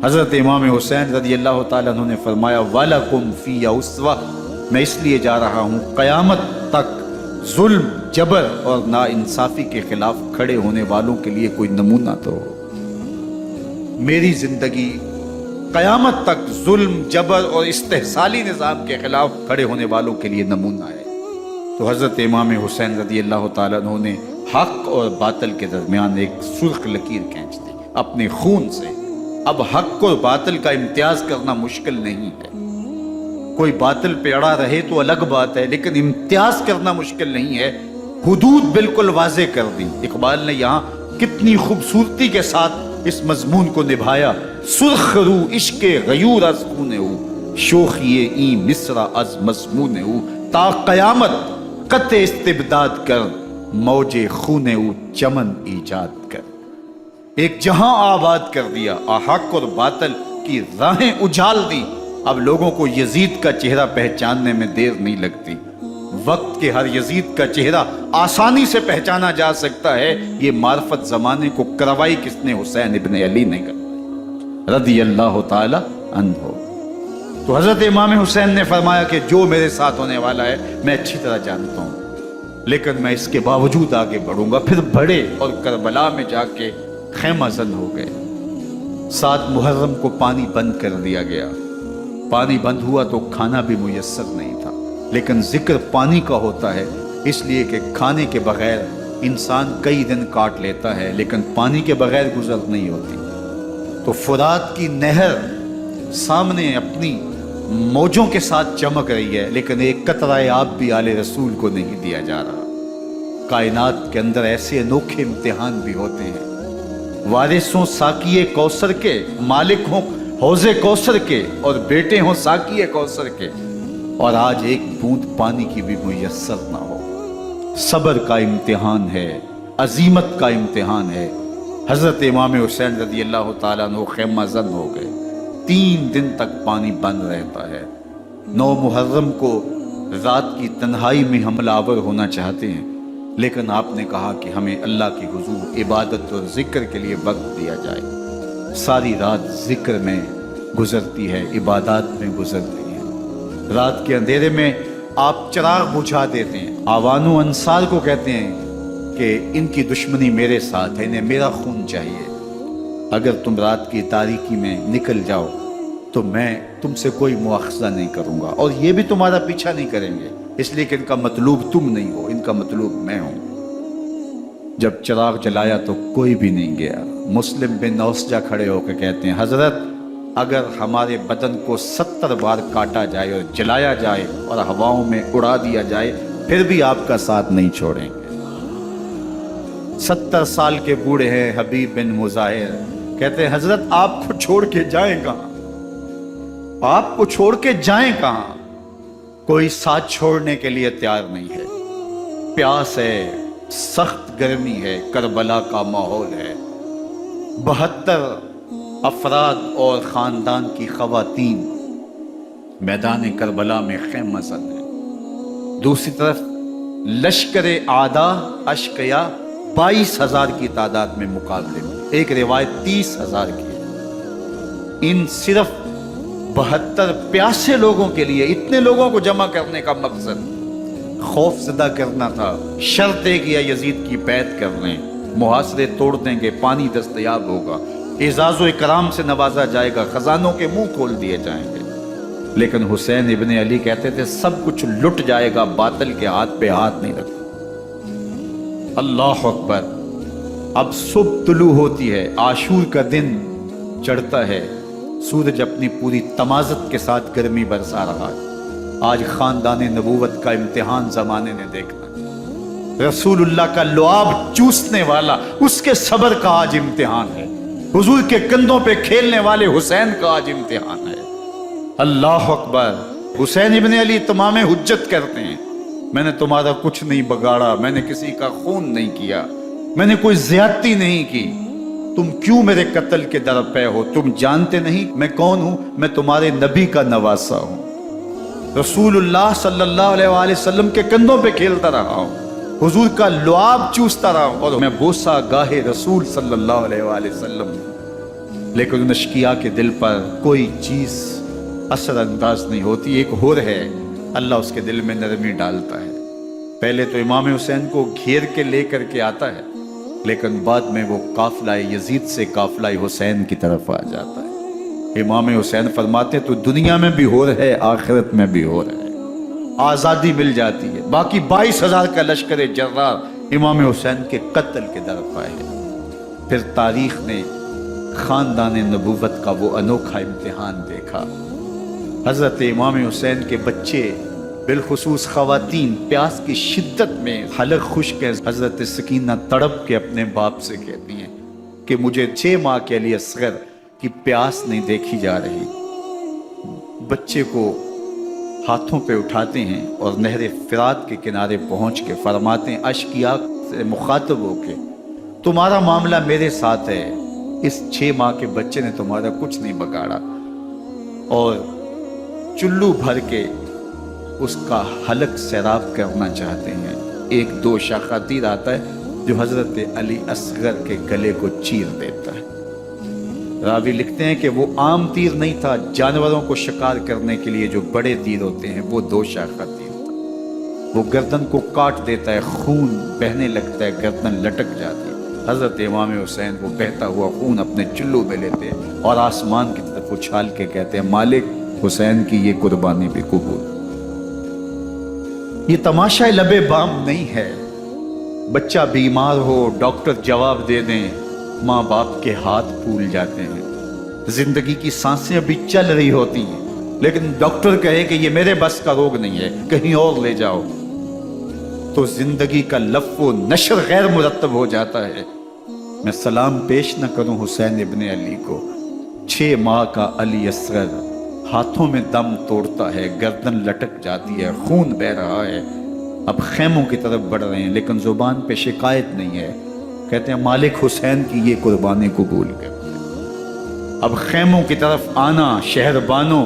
حضرت امام حسین رضی اللہ تعالیٰ عنہ نے فرمایا وَلَكُمْ فِيَّ أُسْوَةٌ، میں اس لیے جا رہا ہوں قیامت تک ظلم، جبر اور ناانصافی کے خلاف کھڑے ہونے والوں کے لیے کوئی نمونہ تو ہو۔ میری زندگی قیامت تک ظلم، جبر اور استحصالی نظام کے خلاف کھڑے ہونے والوں کے لیے نمونہ ہے۔ تو حضرت امام حسین رضی اللہ تعالیٰ عنہ نے حق اور باطل کے درمیان ایک سرخ لکیر کھینچ دی اپنے خون سے۔ اب حق اور باطل کا امتیاز کرنا مشکل نہیں ہے، کوئی باطل پہ اڑا رہے تو الگ بات ہے، لیکن امتیاز کرنا مشکل نہیں ہے۔ حدود بالکل واضح کر دی۔ اقبال نے یہاں کتنی خوبصورتی کے ساتھ اس مضمون کو نبھایا۔ سرخ رو عشق غیور از خون او، شوخی این مصرع از مضمون او، تا قیامت قطع استبداد کر، موج خون او چمن ایجاد کر۔ ایک جہاں آباد کر دیا، حق اور باطل کی راہیں اجال دی۔ اب لوگوں کو یزید کا چہرہ پہچاننے میں دیر نہیں لگتی، وقت کے ہر یزید کا چہرہ آسانی سے پہچانا جا سکتا ہے۔ یہ معرفت زمانے کو کروائی کس نے؟ حسین ابن علی نے کروائی رضی اللہ تعالی عنہ۔ تو حضرت امام حسین نے فرمایا کہ جو میرے ساتھ ہونے والا ہے میں اچھی طرح جانتا ہوں، لیکن میں اس کے باوجود آگے بڑھوں گا۔ پھر بڑھے اور کربلا میں جا کے خیمہ زن ہو گئے۔ 7 محرم کو پانی بند کر دیا گیا۔ پانی بند ہوا تو کھانا بھی میسر نہیں تھا، لیکن ذکر پانی کا ہوتا ہے اس لیے کہ کھانے کے بغیر انسان کئی دن کاٹ لیتا ہے، لیکن پانی کے بغیر گزر نہیں ہوتی۔ تو فرات کی نہر سامنے اپنی موجوں کے ساتھ چمک رہی ہے، لیکن ایک قطرہ آب بھی آل رسول کو نہیں دیا جا رہا۔ کائنات کے اندر ایسے انوکھے امتحان بھی ہوتے ہیں، وارث ہوں ساقی کوثر کے، مالک ہوں حوض کوثر کے، اور بیٹے ہوں ساقی کوثر کے، اور آج ایک بوند پانی کی بھی میسر نہ ہو۔ صبر کا امتحان ہے، عزیمت کا امتحان ہے۔ حضرت امام حسین رضی اللہ تعالیٰ عنہ خیمہ زن ہو گئے۔ 3 دن تک پانی بند رہتا ہے، 9 محرم کو رات کی تنہائی میں حملہ آور ہونا چاہتے ہیں، لیکن آپ نے کہا کہ ہمیں اللہ کی حضور عبادت اور ذکر کے لیے وقت دیا جائے۔ ساری رات ذکر میں گزرتی ہے، عبادات میں گزرتی ہے۔ رات کے اندھیرے میں آپ چراغ بجھا دیتے ہیں۔ آوان و انصار کو کہتے ہیں کہ ان کی دشمنی میرے ساتھ ہے، انہیں میرا خون چاہیے، اگر تم رات کی تاریکی میں نکل جاؤ تو میں تم سے کوئی مواخذہ نہیں کروں گا، اور یہ بھی تمہارا پیچھا نہیں کریں گے، اس لیے کہ ان کا مطلوب تم نہیں ہو، ان کا مطلوب میں ہوں۔ جب چراغ جلایا تو کوئی بھی نہیں گیا۔ مسلم بن نوسجہ کھڑے ہو کے کہتے ہیں، حضرت اگر ہمارے بدن کو 70 بار کاٹا جائے اور جلایا جائے اور ہواؤں میں اڑا دیا جائے پھر بھی آپ کا ساتھ نہیں چھوڑیں گے۔ 70 سال کے بوڑھے ہیں حبیب بن مظاہر، کہتے ہیں حضرت آپ کو چھوڑ کے جائیں کہاں، آپ کو چھوڑ کے جائیں کہاں، کوئی ساتھ چھوڑنے کے لیے تیار نہیں ہے۔ پیاس ہے، سخت گرمی ہے، کربلا کا ماحول ہے، 72 افراد اور خاندان کی خواتین میدان کربلا میں خیمہ زن ہیں۔ دوسری طرف لشکر اعداء اشقیا 22,000 کی تعداد میں مقابلے میں، ایک روایت 30,000 کی ہے۔ ان صرف 72 پیاسے لوگوں کے لیے اتنے لوگوں کو جمع کرنے کا مقصد خوف زدہ کرنا تھا۔ شرط ہے کہ یزید کی بیعت کر لیں، محاصرے توڑ دیں گے، پانی دستیاب ہوگا، اعزاز و اکرام سے نوازا جائے گا، خزانوں کے منہ کھول دیے جائیں گے۔ لیکن حسین ابن علی کہتے تھے سب کچھ لٹ جائے گا، باطل کے ہاتھ پہ ہاتھ نہیں رکھو۔ اللہ اکبر۔ اب صبح طلوع ہوتی ہے، عاشور کا دن چڑھتا ہے، سورج اپنی پوری تمازت کے ساتھ گرمی برسا رہا ہے۔ آج خاندان نبوت کا امتحان زمانے نے دیکھا، رسول اللہ کا لعاب چوسنے والا اس کے صبر کا آج امتحان ہے، حضور کے کندھوں پہ کھیلنے والے حسین کا آج امتحان ہے۔ اللہ اکبر۔ حسین ابن علی تمام حجت کرتے ہیں، میں نے تمہارا کچھ نہیں بگاڑا، میں نے کسی کا خون نہیں کیا، میں نے کوئی زیادتی نہیں کی، تم کیوں میرے قتل کے در پہ ہو؟ تم جانتے نہیں میں کون ہوں؟ میں تمہارے نبی کا نواسا ہوں، رسول اللہ صلی اللہ علیہ وآلہ وسلم کے کندھوں پہ کھیلتا رہا ہوں، حضور کا لعاب چوستا رہا ہوں، اور میں بوسہ گاہے رسول صلی اللہ علیہ وآلہ وسلم ہوں۔ لیکن ان اشقیاء کے دل پر کوئی چیز اثر انداز نہیں ہوتی۔ ایک ہور ہے، اللہ اس کے دل میں نرمی ڈالتا ہے۔ پہلے تو امام حسین کو گھیر کے لے کر کے آتا ہے، لیکن بعد میں وہ قافلہ یزید سے قافلہ حسین کی طرف آ جاتا ہے۔ امام حسین فرماتے تو دنیا میں بھی ہور ہے، آخرت میں بھی ہور ہے، آزادی مل جاتی ہے۔ باقی 22,000 کا لشکر جرار امام حسین کے قتل کے طرف آئے۔ پھر تاریخ نے خاندان نبوت کا وہ انوکھا امتحان دیکھا۔ حضرت امام حسین کے بچے، بالخصوص خواتین، پیاس کی شدت میں حلق خشک ہے۔ حضرت سکینہ تڑپ کے اپنے باپ سے کہتی ہیں کہ مجھے 6 ماہ کے علی اصغر کی پیاس نہیں دیکھی جا رہی۔ بچے کو ہاتھوں پہ اٹھاتے ہیں اور نہر فرات کے کنارے پہنچ کے فرماتے ہیں اشقیاء سے مخاطب ہو کے، تمہارا معاملہ میرے ساتھ ہے، اس 6 ماہ کے بچے نے تمہارا کچھ نہیں بگاڑا، اور چلو بھر کے اس کا حلق سیراب کرنا چاہتے ہیں۔ ایک 2 شاخہ تیر آتا ہے جو حضرت علی اصغر کے گلے کو چیر دیتا ہے۔ راوی لکھتے ہیں کہ وہ عام تیر نہیں تھا، جانوروں کو شکار کرنے کے لیے جو بڑے تیر ہوتے ہیں وہ 2 شاخہ تیر تھا۔ وہ گردن کو کاٹ دیتا ہے، خون بہنے لگتا ہے، گردن لٹک جاتی ہے۔ حضرت امام حسین وہ بہتا ہوا خون اپنے چلو میں لیتے ہیں اور آسمان کی طرف اچھال کے کہتے ہیں مالک حسین کی یہ قربانی بھی قبول۔ یہ تماشا لبے بام نہیں ہے، بچہ بیمار ہو ڈاکٹر جواب دے دیں، ماں باپ کے ہاتھ پھول جاتے ہیں، زندگی کی سانسیں ابھی چل رہی ہوتی ہیں، لیکن ڈاکٹر کہے کہ یہ میرے بس کا روگ نہیں ہے، کہیں اور لے جاؤ، تو زندگی کا لف و نشر غیر مرتب ہو جاتا ہے۔ میں سلام پیش نہ کروں حسین ابن علی کو، 6 ماہ کا علی اصغر ہاتھوں میں دم توڑتا ہے، گردن لٹک جاتی ہے، خون بہ رہا ہے، اب خیموں کی طرف بڑھ رہے ہیں، لیکن زبان پہ شکایت نہیں ہے، کہتے ہیں مالک حسین کی یہ قربانی قبول کر۔ اب خیموں کی طرف آنا، شہر بانوں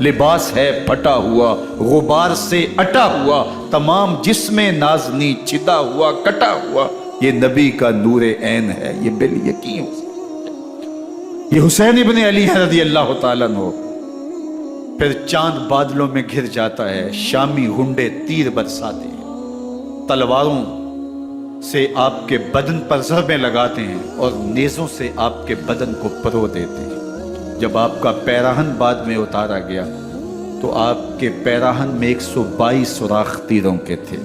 لباس ہے پھٹا ہوا غبار سے اٹا ہوا، تمام جسم نازنی چدا ہوا کٹا ہوا، یہ نبی کا نور عین ہے، یہ بالیقین یہ حسین ابن علی ہے رضی اللہ تعالیٰ عنہ۔ پھر چاند بادلوں میں گھر جاتا ہے، شامی ہنڈے تیر برساتے ہیں، تلواروں سے آپ کے بدن پر ضربیں لگاتے ہیں اور نیزوں سے آپ کے بدن کو پرو دیتے ہیں۔ جب آپ کا پیراہن بعد میں اتارا گیا تو آپ کے پیراہن میں 122 سوراخ تیروں کے تھے،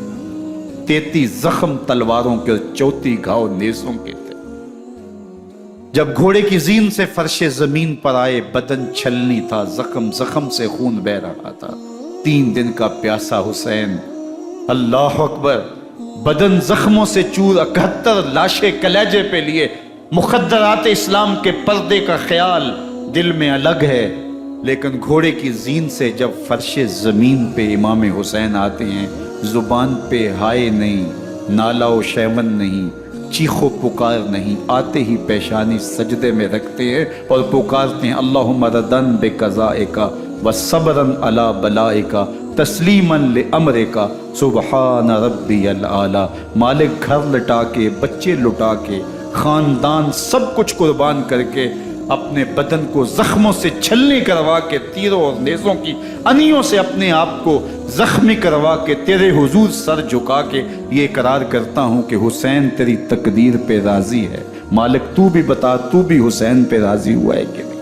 33 زخم تلواروں کے اور 34 گھاؤ نیزوں کے تھے۔ جب گھوڑے کی زین سے فرش زمین پر آئے، بدن چھلنی تھا، زخم زخم سے خون بہ رہا تھا، 3 دن کا پیاسا حسین، اللہ اکبر، بدن زخموں سے چور، 71 لاشیں کلیجے پہ لیے، مخدرات اسلام کے پردے کا خیال دل میں الگ ہے، لیکن گھوڑے کی زین سے جب فرش زمین پہ امام حسین آتے ہیں، زبان پہ ہائے نہیں، نالا و شیون نہیں، چیخ و پکار نہیں، آتے ہی پیشانی سجدے میں رکھتے ہیں اور پکارتے ہیں اللہم ردن بقضائک وصبرن علی بلائک تسلیما لامرک سبحان ربی الاعلی۔ مالک گھر لٹا کے، بچے لٹا کے، خاندان سب کچھ قربان کر کے، اپنے بدن کو زخموں سے چھلنی کروا کے، تیروں اور نیزوں کی انیوں سے اپنے آپ کو زخمی کروا کے، تیرے حضور سر جھکا کے یہ اقرار کرتا ہوں کہ حسین تیری تقدیر پہ راضی ہے، مالک تو بھی بتا، تو بھی حسین پہ راضی ہوا ہے کہ نہیں؟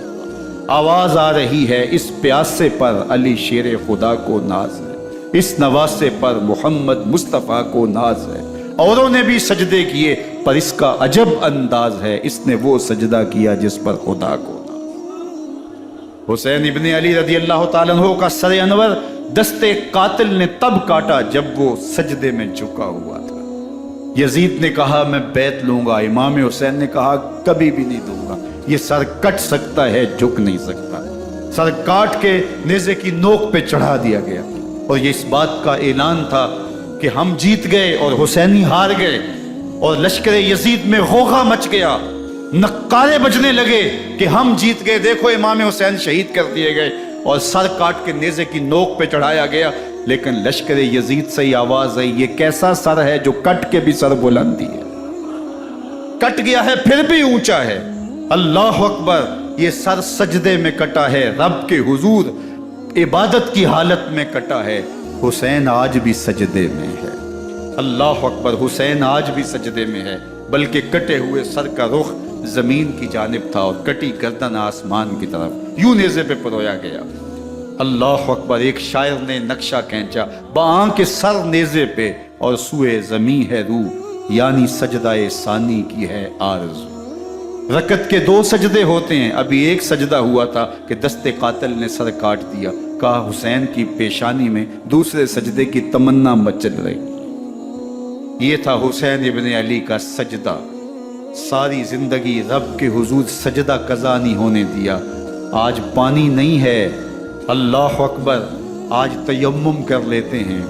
آواز آ رہی ہے، اس پیاسے پر علی شیر خدا کو ناز ہے، اس نواسے پر محمد مصطفیٰ کو ناز ہے، اوروں نے بھی سجدے کیے پر اس کا عجب انداز ہے، اس نے وہ سجدہ کیا جس پر خدا کو ناز۔ حسین ابن علی رضی اللہ تعالیٰ عنہ کا سر انور دستے قاتل نے تب کاٹا جب وہ سجدے میں جھکا ہوا تھا۔ یزید نے کہا میں بیعت لوں گا، امام حسین نے کہا کبھی بھی نہیں دوں گا، یہ سر کٹ سکتا ہے جھک نہیں سکتا۔ سر کاٹ کے نیزے کی نوک پہ چڑھا دیا گیا اور یہ اس بات کا اعلان تھا کہ ہم جیت گئے اور حسینی ہار گئے، اور لشکر یزید میں غوغا مچ گیا، نقارے بجنے لگے کہ ہم جیت گئے، دیکھو امام حسین شہید کر دیے گئے، اور سر کاٹ کے نیزے کی نوک پہ چڑھایا گیا۔ لیکن لشکر یزید سے ہی آواز آئی یہ کیسا سر ہے جو کٹ کے بھی سر بلندی ہے، کٹ گیا ہے پھر بھی اونچا ہے، اللہ اکبر، یہ سر سجدے میں کٹا ہے، رب کے حضور عبادت کی حالت میں کٹا ہے، حسین آج بھی سجدے میں ہے، اللہ اکبر، حسین آج بھی سجدے میں ہے، بلکہ کٹے ہوئے سر کا رخ زمین کی جانب تھا اور کٹی گردن آسمان کی طرف، یوں نیزے پہ پرویا گیا، اللہ اکبر۔ ایک شاعر نے نقشہ کھینچا، بآنکھ سر نیزے پہ اور سوئے زمین ہے روح، یعنی سجدہ ثانی کی ہے آرزو۔ رکعت کے 2 سجدے ہوتے ہیں، ابھی ایک سجدہ ہوا تھا کہ دست قاتل نے سر کاٹ دیا، کہا حسین کی پیشانی میں دوسرے سجدے کی تمنا مچل رہی۔ یہ تھا حسین ابن علی کا سجدہ، ساری زندگی رب کے حضور سجدہ قضا نہیں ہونے دیا۔ آج پانی نہیں ہے، اللہ اکبر، آج تیمم کر لیتے ہیں،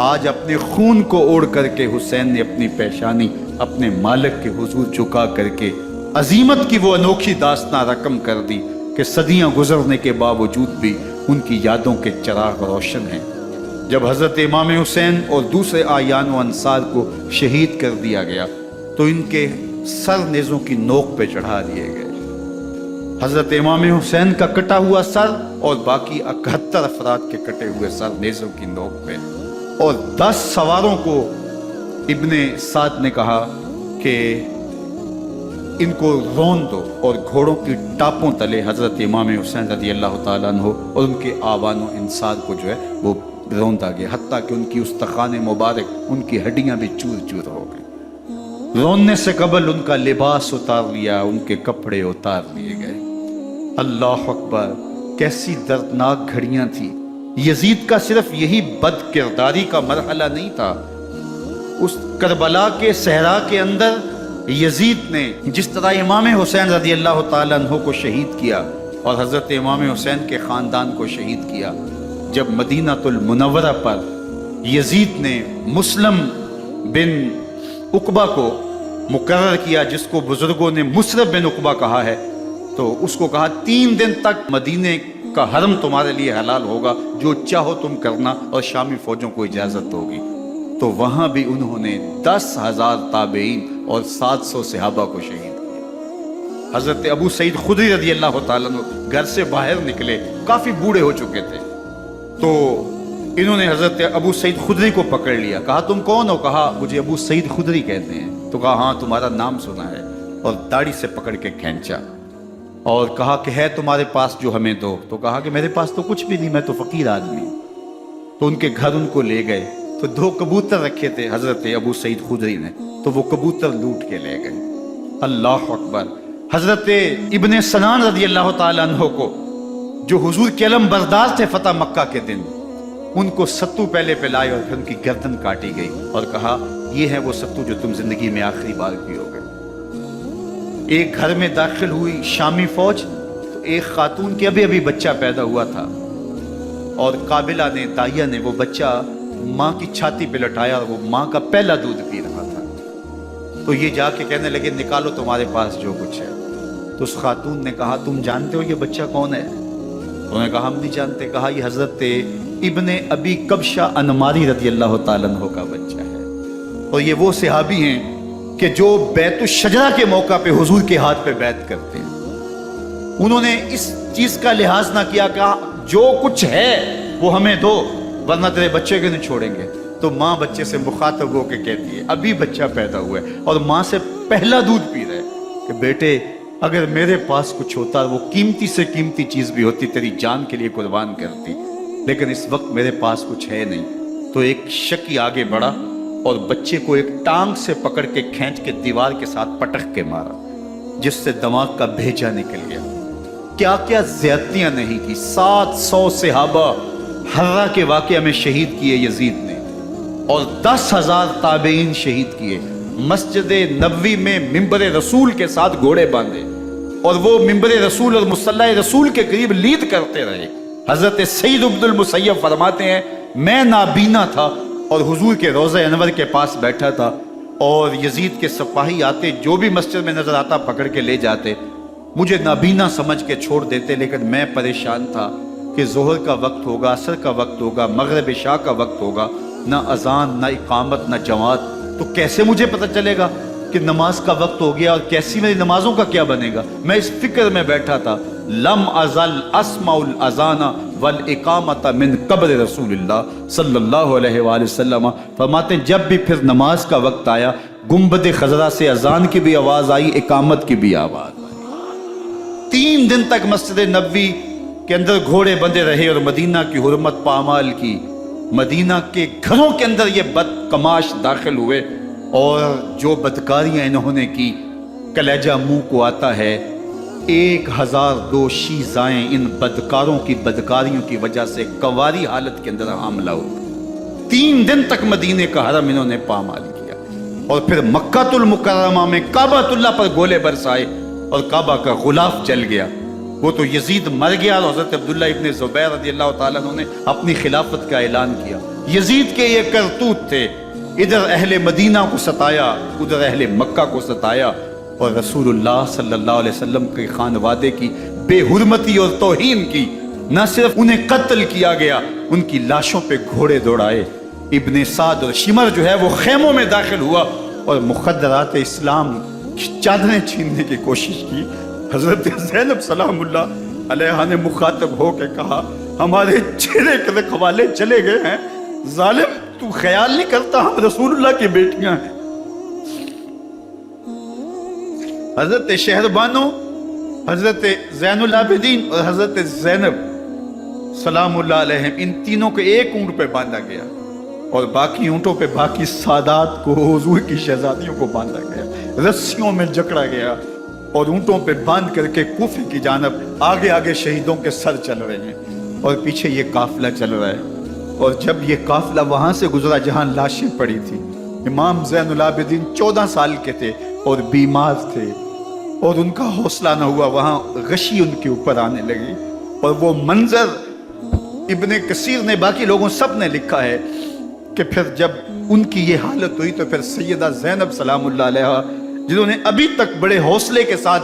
آج اپنے خون کو اوڑھ کر کے حسین نے اپنی پیشانی اپنے مالک کے حضور جھکا کر کے عظیمت کی وہ انوکھی داستان رقم کر دی کہ صدیاں گزرنے کے باوجود بھی ان کی یادوں کے چراغ روشن ہیں۔ جب حضرت امام حسین اور دوسرے آیان و انصار کو شہید کر دیا گیا تو ان کے سر نیزوں کی نوک پہ چڑھا دیے گئے، حضرت امام حسین کا کٹا ہوا سر اور باقی 71 افراد کے کٹے ہوئے سر نیزوں کی نوک پہ، اور 10 سواروں کو ابن سعد نے کہا کہ ان کو رون دو، اور گھوڑوں کی ٹاپوں تلے حضرت امام حسین رضی اللہ تعالیٰ عنہ اور ان کے آوان و انصار کو جو ہے وہ روندا گیا، حتیٰ کہ ان کی استخوان مبارک، ان کی ہڈیاں بھی چور چور ہو گئی۔ روننے سے قبل ان کا لباس اتار لیا، ان کے کپڑے اتار لیے گئے، اللہ اکبر، کیسی دردناک گھڑیاں تھیں۔ یزید کا صرف یہی بد کرداری کا مرحلہ نہیں تھا، اس کربلا کے صحرا کے اندر یزید نے جس طرح امام حسین رضی اللہ تعالیٰ عنہ کو شہید کیا اور حضرت امام حسین کے خاندان کو شہید کیا، جب مدینہ المنورہ پر یزید نے مسلم بن عقبہ کو مقرر کیا، جس کو بزرگوں نے مصرف بن عقبہ کہا ہے، تو اس کو کہا 3 دن تک مدینے کا حرم تمہارے لیے حلال ہوگا، جو چاہو تم کرنا، اور شامی فوجوں کو اجازت ہوگی۔ تو وہاں بھی انہوں نے 10,000 تابعین اور 700 صحابہ کو شہید کیا۔ حضرت ابو سعید خدری رضی اللہ تعالیٰ عنہ گھر سے باہر نکلے، کافی بوڑھے ہو چکے تھے، تو انہوں نے حضرت ابو سعید خدری کو پکڑ لیا، کہا تم کون ہو؟ کہا مجھے ابو سعید خدری کہتے ہیں۔ تو کہا ہاں تمہارا نام سنا ہے، اور داڑھی سے پکڑ کے کھینچا اور کہا کہ ہے تمہارے پاس جو ہمیں دو؟ تو کہا کہ میرے پاس تو کچھ بھی نہیں، میں تو فقیر آدمی ہوں۔ تو ان کے گھر ان کو لے گئے، تو 2 کبوتر رکھے تھے حضرت ابو سعید خدری نے، تو وہ کبوتر لوٹ کے لے گئے۔ اللہ اکبر۔ حضرت ابن سنان رضی اللہ تعالیٰ عنہ کو، جو حضور کے علم بردار تھے فتح مکہ کے دن، ان کو ستو پہلے پلائے اور پھر ان کی گردن کاٹی گئی، اور کہا یہ ہے وہ ستو جو تم زندگی میں آخری بار پیو گے۔ ایک گھر میں داخل ہوئی شامی فوج، تو ایک خاتون کے ابھی ابھی بچہ پیدا ہوا تھا، اور قابلہ نے، دائیہ نے وہ بچہ ماں کی چھاتی پہ لٹایا، اور وہ ماں کا پہلا دودھ پی رہا تھا۔ تو یہ جا کے کہنے لگے نکالو تمہارے پاس جو کچھ ہے۔ تو اس خاتون نے کہا تم جانتے ہو یہ بچہ کون ہے؟ انہوں نے کہا ہم نہیں جانتے۔ کہا یہ حضرت ابن ابی کبشہ انماری رضی اللہ تعالیٰ عنہ کا بچہ ہے، اور یہ وہ صحابی ہیں کہ جو بیت الشجرہ کے موقع پہ حضور کے ہاتھ پہ بیعت کرتے ہیں۔ انہوں نے اس چیز کا لحاظ نہ کیا، کہا جو کچھ ہے وہ ہمیں دو ورنہ تیرے بچے کو نہیں چھوڑیں گے۔ تو ماں بچے سے مخاطب ہو کے کہتی ہے، ابھی بچہ پیدا ہوا ہے اور ماں سے پہلا دودھ پی رہے، کہ بیٹے اگر میرے پاس کچھ ہوتا، وہ قیمتی سے قیمتی چیز بھی ہوتی، تیری جان کے لیے قربان کرتی، لیکن اس وقت میرے پاس کچھ ہے نہیں۔ تو ایک شکی آگے بڑھا اور بچے کو ایک ٹانگ سے پکڑ کے کھینچ کے دیوار کے ساتھ پٹک کے مارا، جس سے دماغ کا بھیجا نکل گیا۔ کیا کیا زیادتیاں نہیں کی۔ 700 صحابہ حرہ کے واقعہ میں شہید کیے یزید نے، اور 10,000 تابعین شہید کیے۔ مسجد نبوی میں ممبر رسول کے ساتھ گھوڑے باندھے، اور وہ ممبر رسول اور مصلی رسول کے قریب لید کرتے رہے۔ حضرت سعید بن المسیب فرماتے ہیں میں نابینا تھا اور حضور کے روضہ انور کے پاس بیٹھا تھا، اور یزید کے سپاہی آتے، جو بھی مسجد میں نظر آتا پکڑ کے لے جاتے، مجھے نابینا سمجھ کے چھوڑ دیتے، لیکن میں پریشان تھا کہ ظہر کا وقت ہوگا، عصر کا وقت ہوگا، مغرب عشاء کا وقت ہوگا، نہ اذان نہ اقامت نہ جماعت، تو کیسے مجھے پتہ چلے گا کہ نماز کا وقت ہو گیا، اور کیسی میری نمازوں کا کیا بنے گا؟ میں اس فکر میں بیٹھا تھا۔ لم ازل اسمع الاذان والاقامت من قبر رسول اللہ صلی اللہ علیہ وآلہ وسلم۔ فرماتے ہیں جب بھی پھر نماز کا وقت آیا، گنبد خضرا سے اذان کی بھی آواز آئی، اقامت کی بھی آواز آئی۔ 3 دن تک مسجد نبوی کے اندر گھوڑے بندے رہے، اور مدینہ کی حرمت پامال کی۔ مدینہ کے گھروں کے اندر یہ بدکماش داخل ہوئے، اور جو بدکاریاں انہوں نے کی کلیجہ منہ کو آتا ہے۔ 1002 شیزائیں ان بدکاروں کی بدکاریوں کی وجہ سے کنواری حالت کے اندر حاملہ ہوئی۔ 3 دن تک مدینے کا حرم انہوں نے پامال کیا، اور پھر مکہ المکرمہ میں کعبۃ اللہ پر گولے برسائے، اور کعبہ کا غلاف جل گیا۔ وہ تو یزید مر گیا، اور حضرت عبداللہ ابن زبیر رضی اللہ تعالیٰ عنہ نے اپنی خلافت کا اعلان کیا۔ یزید کے یہ کرتوت تھے، ادھر اہل مدینہ کو ستایا، ادھر اہل مکہ کو ستایا، اور رسول اللہ صلی اللہ علیہ وسلم کے خانوادے کی بے حرمتی اور توہین کی۔ نہ صرف انہیں قتل کیا گیا، ان کی لاشوں پہ گھوڑے دوڑائے۔ ابن سعد اور شمر جو ہے وہ خیموں میں داخل ہوا، اور مخدرات اسلام چادریں چھیننے کی کوشش کی۔ حضرت زینب سلام اللہ علیہ نے مخاطب ہو کے کہا ہمارے چہرے کے رکھوالے چلے گئے ہیں، ظالم تو خیال نہیں کرتا ہم رسول اللہ کی بیٹیاں ہیں۔ حضرت شہربانو، حضرت زین العابدین اور حضرت زینب سلام اللہ علیہ، ان تینوں کو ایک اونٹ پہ باندھا گیا، اور باقی اونٹوں پہ باقی سادات کو، حضور کی شہزادیوں کو باندھا گیا، رسیوں میں جکڑا گیا، اور اونٹوں پہ باندھ کر کے کوفے کی جانب آگے آگے شہیدوں کے سر چل رہے ہیں، اور پیچھے یہ قافلہ چل رہا ہے۔ اور جب یہ قافلہ وہاں سے گزرا جہاں لاشیں پڑی تھی، امام زین العابدین 14 سال کے تھے اور بیمار تھے، اور ان کا حوصلہ نہ ہوا، وہاں غشی ان کے اوپر آنے لگی، اور وہ منظر ابن کثیر نے، باقی لوگوں سب نے لکھا ہے کہ پھر جب ان کی یہ حالت ہوئی تو پھر سیدہ زینب سلام اللہ علیہ، جنہوں نے ابھی تک بڑے حوصلے کے ساتھ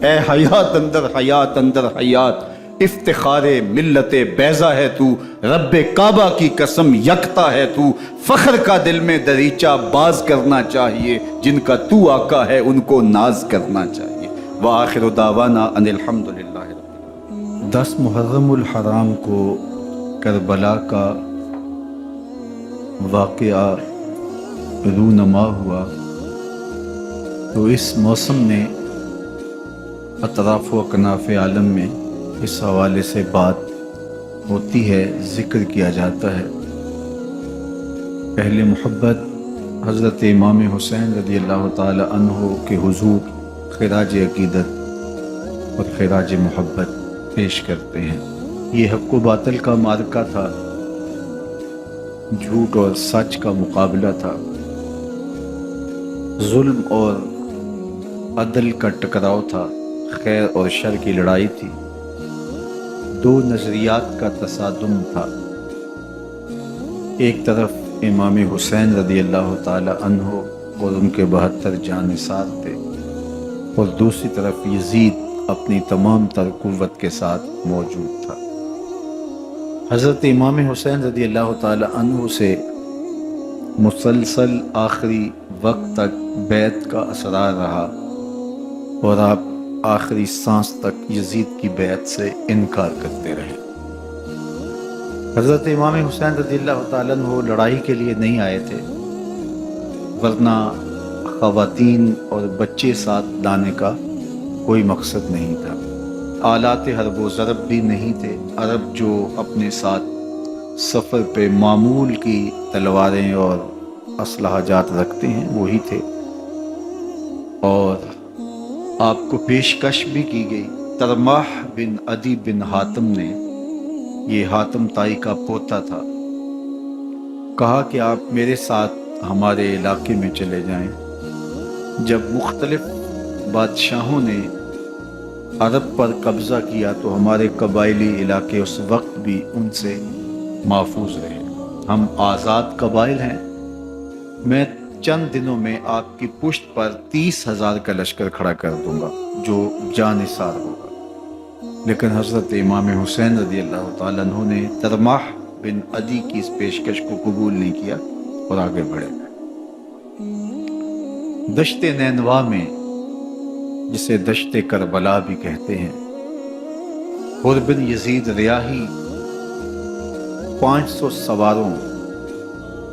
اے حیات اندر حیات، افتخار ملت بیضا ہے تو، رب کعبہ کی قسم یکتا ہے تو، فخر کا دل میں دریچہ باز کرنا چاہیے، جن کا تو آقا ہے ان کو ناز کرنا چاہیے۔ وآخر دعوانا ان الحمدللہ۔ 10 محرم الحرام کو کربلا کا واقعہ رونما ہوا تو اس موسم میں اطراف و اکناف عالم میں اس حوالے سے بات ہوتی ہے، ذکر کیا جاتا ہے۔ اہل محبت حضرت امام حسین رضی اللہ تعالی عنہ کے حضور خراج عقیدت اور خراج محبت پیش کرتے ہیں۔ یہ حق و باطل کا معرکہ تھا، جھوٹ اور سچ کا مقابلہ تھا، ظلم اور عدل کا ٹکراؤ تھا، خیر اور شر کی لڑائی تھی، دو نظریات کا تصادم تھا۔ ایک طرف امام حسین رضی اللہ تعالی عنہ اور ان کے 72 جانثار تھے، اور دوسری طرف یزید اپنی تمام تر قوت کے ساتھ موجود تھا۔ حضرت امام حسین رضی اللہ تعالی عنہ سے مسلسل آخری وقت تک بیعت کا اثرار رہا، اور آپ آخری سانس تک یزید کی بیعت سے انکار کرتے رہے۔ حضرت امام حسین رضی اللہ تعالیٰ عنہ لڑائی کے لیے نہیں آئے تھے، ورنہ خواتین اور بچے ساتھ لانے کا کوئی مقصد نہیں تھا۔ آلات حرب و ضرب بھی نہیں تھے۔ عرب جو اپنے ساتھ سفر پہ معمول کی تلواریں اور اسلحہ جات رکھتے ہیں وہی تھے، اور آپ کو پیشکش بھی کی گئی۔ ترماح بن عدی بن حاتم نے، یہ حاتم تائی کا پوتا تھا، کہا کہ آپ میرے ساتھ ہمارے علاقے میں چلے جائیں۔ جب مختلف بادشاہوں نے عرب پر قبضہ کیا تو ہمارے قبائلی علاقے اس وقت بھی ان سے محفوظ رہے۔ ہم آزاد قبائل ہیں، میں چند دنوں میں آپ کی پشت پر 30,000 کا لشکر کھڑا کر دوں گا جو جانثار ہوگا۔ لیکن حضرت امام حسین رضی اللہ تعالیٰ عنہ نے ترماح بن عدی کی اس پیشکش کو قبول نہیں کیا اور آگے بڑھے۔ دشت نینوا میں، جسے دشت کربلا بھی کہتے ہیں، حر بن یزید ریاحی 500 سواروں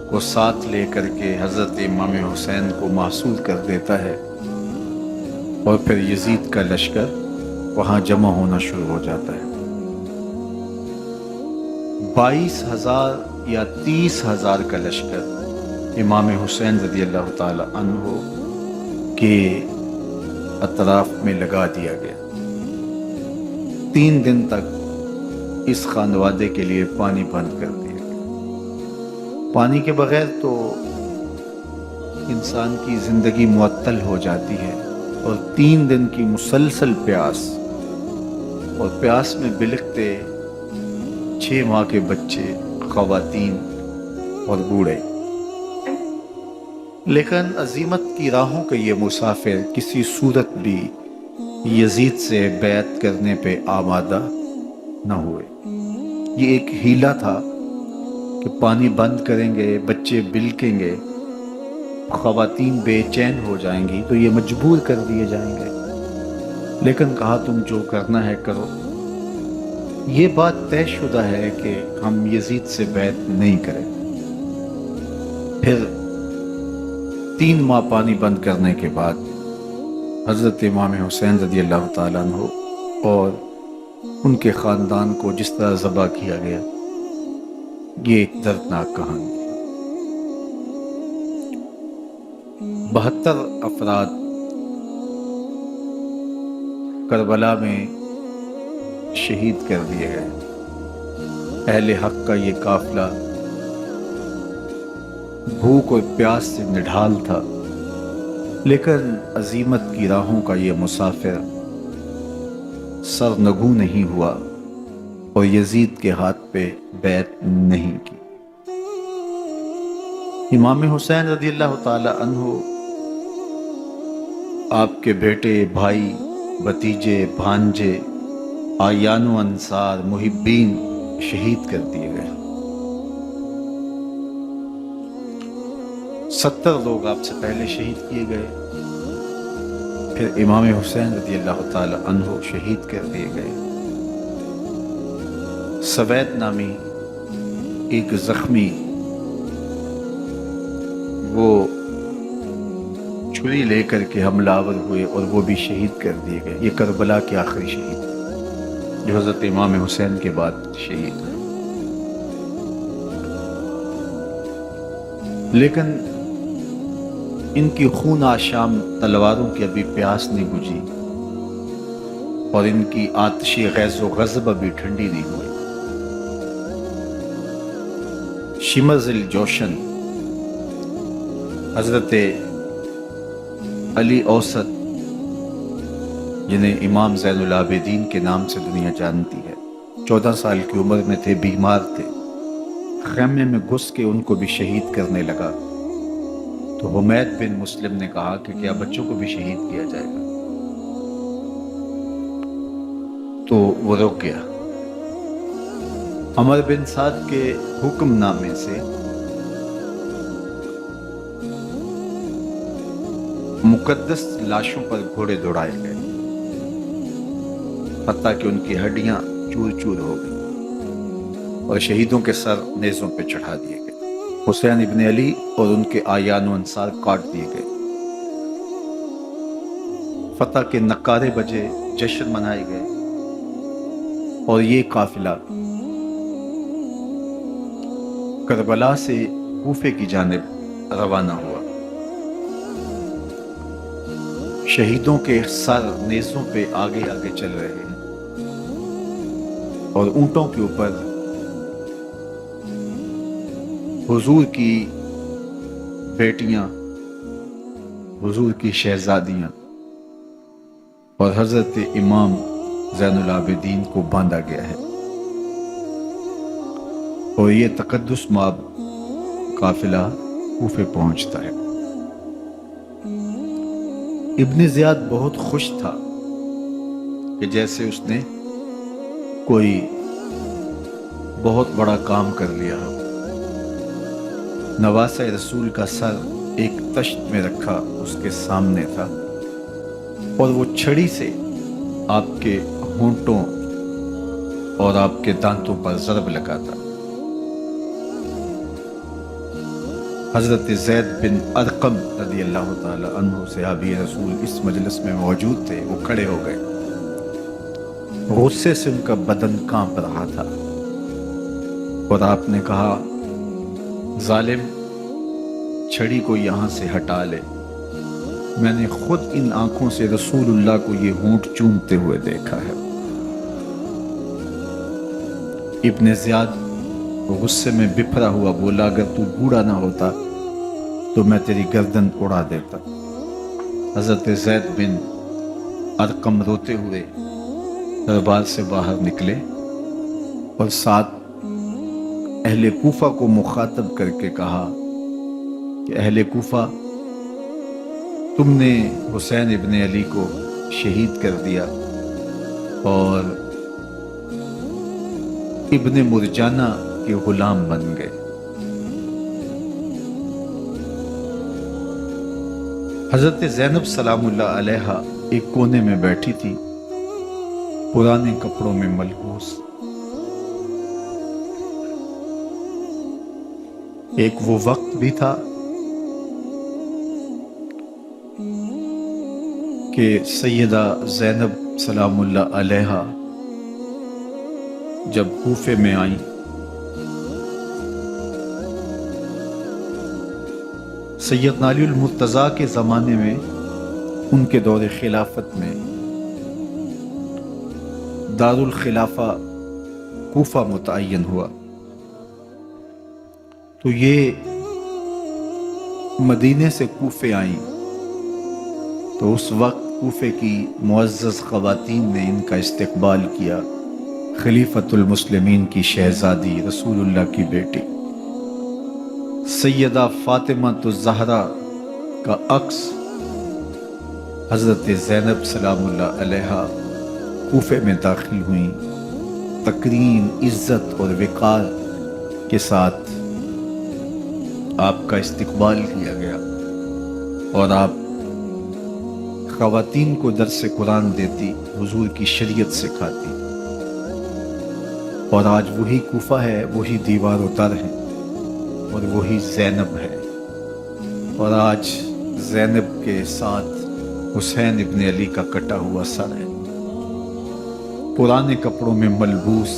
کو ساتھ لے کر کے حضرت امام حسین کو محصور کر دیتا ہے، اور پھر یزید کا لشکر وہاں جمع ہونا شروع ہو جاتا ہے۔ 22,000 یا 30,000 کا لشکر امام حسین رضی اللہ تعالی عنہ کے اطراف میں لگا دیا گیا۔ 3 دن تک اس خانوادے کے لیے پانی بند کر دیا گیا۔ پانی کے بغیر تو انسان کی زندگی معطل ہو جاتی ہے، اور 3 دن کی مسلسل پیاس، اور پیاس میں بلکتے 6 ماہ کے بچے، خواتین اور بوڑھے۔ لیکن عزیمت کی راہوں کے یہ مسافر کسی صورت بھی یزید سے بیعت کرنے پہ آمادہ نہ ہوئے۔ یہ ایک ہیلا تھا کہ پانی بند کریں گے، بچے بلکیں گے، خواتین بے چین ہو جائیں گی تو یہ مجبور کر دیے جائیں گے۔ لیکن کہا تم جو کرنا ہے کرو۔ یہ بات طے شدہ ہے کہ ہم یزید سے بیعت نہیں کریں۔ پھر 3 ماہ پانی بند کرنے کے بعد حضرت امام حسین رضی اللہ تعالیٰ عنہ اور ان کے خاندان کو جس طرح ذبح کیا گیا، یہ ایک دردناک کہانی ہے۔ 72 افراد کربلا میں شہید کر دیے گئے۔ اہل حق کا یہ قافلہ بھوک اور پیاس سے نڈھال تھا، لیکن عزیمت کی راہوں کا یہ مسافر سرنگوں نہیں ہوا اور یزید کے ہاتھ پہ بیعت نہیں کی۔ امام حسین رضی اللہ تعالی عنہ، آپ کے بیٹے، بھائی بتیجے، بھانجے، آیان و انصار، محبین شہید کر دیے گئے۔ 70 لوگ آپ سے پہلے شہید کیے گئے، پھر امام حسین رضی اللہ تعالی عنہ شہید کر دیے گئے۔ سوید نامی ایک زخمی، وہ چھری لے کر کے حملہ آور ہوئے اور وہ بھی شہید کر دیے گئے۔ یہ کربلا کے آخری شہید تھے جو حضرت امام حسین کے بعد شہید ہوئے۔ لیکن ان کی خون آشام تلواروں کی ابھی پیاس نہیں بجھی، اور ان کی آتش غیظ و غضب ابھی ٹھنڈی نہیں ہوئی۔ شمز الجوشن حضرت علی اوسط، جنہیں امام زین العابدین کے نام سے دنیا جانتی ہے، 14 سال کی عمر میں تھے، بیمار تھے، خیمے میں گھس کے ان کو بھی شہید کرنے لگا تو حمید بن مسلم نے کہا کہ کیا بچوں کو بھی شہید کیا جائے گا؟ تو وہ رک گیا۔ عمر بن سعد کے حکم نامے سے مقدس لاشوں پر گھوڑے دوڑائے گئے، حتیٰ کہ ان کی ہڈیاں چور چور ہو گئی اور شہیدوں کے سر نیزوں پہ چڑھا دیے گئے۔ حسین ابن علی اور ان کے آیان و انصار کاٹ دیے گئے۔ فتح کے نعرے بجے، جشن منائے گئے، اور یہ قافلہ کربلا سے کوفے کی جانب روانہ ہوا۔ شہیدوں کے سر نیزوں پہ آگے آگے چل رہے ہیں، اور اونٹوں کے اوپر حضور کی بیٹیاں، حضور کی شہزادیاں اور حضرت امام زین العابدین کو باندھا گیا ہے، اور یہ تقدس مآب قافلہ کوفے پہنچتا ہے۔ ابن زیاد بہت خوش تھا کہ جیسے اس نے کوئی بہت بڑا کام کر لیا ہو۔ نواسہ رسول کا سر ایک تشت میں رکھا اس کے سامنے تھا، اور وہ چھڑی سے آپ کے ہونٹوں اور آپ کے دانتوں پر ضرب لگاتا۔ حضرت زید بن ارقم رضی اللہ تعالی عنہ صحابی رسول اس مجلس میں موجود تھے، وہ کھڑے ہو گئے۔ غصے سے ان کا بدن کانپ رہا تھا، اور آپ نے کہا، ظالم، چھڑی کو یہاں سے ہٹا لے، میں نے خود ان آنکھوں سے رسول اللہ کو یہ ہونٹ چومتے ہوئے دیکھا ہے۔ ابن زیاد غصے میں بپھرا ہوا بولا، اگر تو بوڑھا نہ ہوتا تو میں تیری گردن اڑا دیتا۔ حضرت زید بن ارقم روتے ہوئے دربار سے باہر نکلے، اور ساتھ اہل کوفہ کو مخاطب کر کے کہا کہ اہل کوفہ، تم نے حسین ابن علی کو شہید کر دیا اور ابن مرجانہ کے غلام بن گئے۔ حضرت زینب سلام اللہ علیہا ایک کونے میں بیٹھی تھی، پرانے کپڑوں میں ملبوس۔ ایک وہ وقت بھی تھا کہ سیدہ زینب سلام اللہ علیہا جب کوفے میں آئیں، سیدنا علی المرتضیٰ کے زمانے میں ان کے دور خلافت میں دارالخلافہ کوفہ متعین ہوا، تو یہ مدینے سے کوفے آئیں، تو اس وقت کوفے کی معزز خواتین نے ان کا استقبال کیا۔ خلیفۃ المسلمین کی شہزادی، رسول اللہ کی بیٹی سیدہ فاطمہ الزہرا کا عکس حضرت زینب سلام اللہ علیہا کوفے میں داخل ہوئیں، تکریم، عزت اور وقار کے ساتھ آپ کا استقبال کیا گیا اور آپ خواتین کو درس قرآن دیتی، حضور کی شریعت سکھاتی، اور آج وہی کوفہ ہے، وہی دیوار و در ہے اور وہی زینب ہے، اور آج زینب کے ساتھ حسین ابن علی کا کٹا ہوا سر ہے۔ پرانے کپڑوں میں ملبوس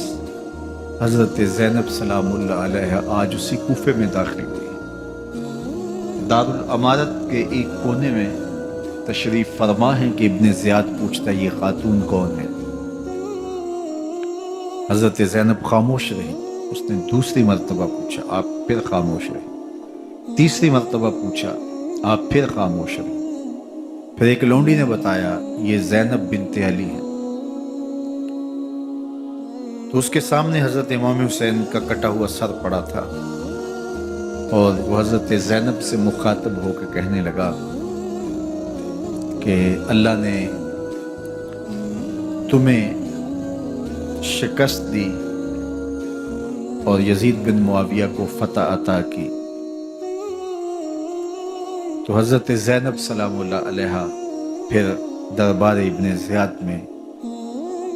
حضرت زینب سلام اللہ علیہ آج اسی کوفے میں داخل ہوئی۔ دارالامارت کے ایک کونے میں تشریف فرما ہے کہ ابن زیاد پوچھتا یہ خاتون کون ہے؟ حضرت زینب خاموش رہی۔ اس نے دوسری مرتبہ پوچھا، آپ پھر خاموش رہی۔ تیسری مرتبہ پوچھا، آپ پھر خاموش رہی۔ پھر ایک لونڈی نے بتایا یہ زینب بنت علی ہے۔ تو اس کے سامنے حضرت امام حسین کا کٹا ہوا سر پڑا تھا اور وہ حضرت زینب سے مخاطب ہو کے کہنے لگا کہ اللہ نے تمہیں شکست دی اور یزید بن معاویہ کو فتح عطا کی۔ تو حضرت زینب سلام اللہ علیہ پھر دربار ابن زیاد میں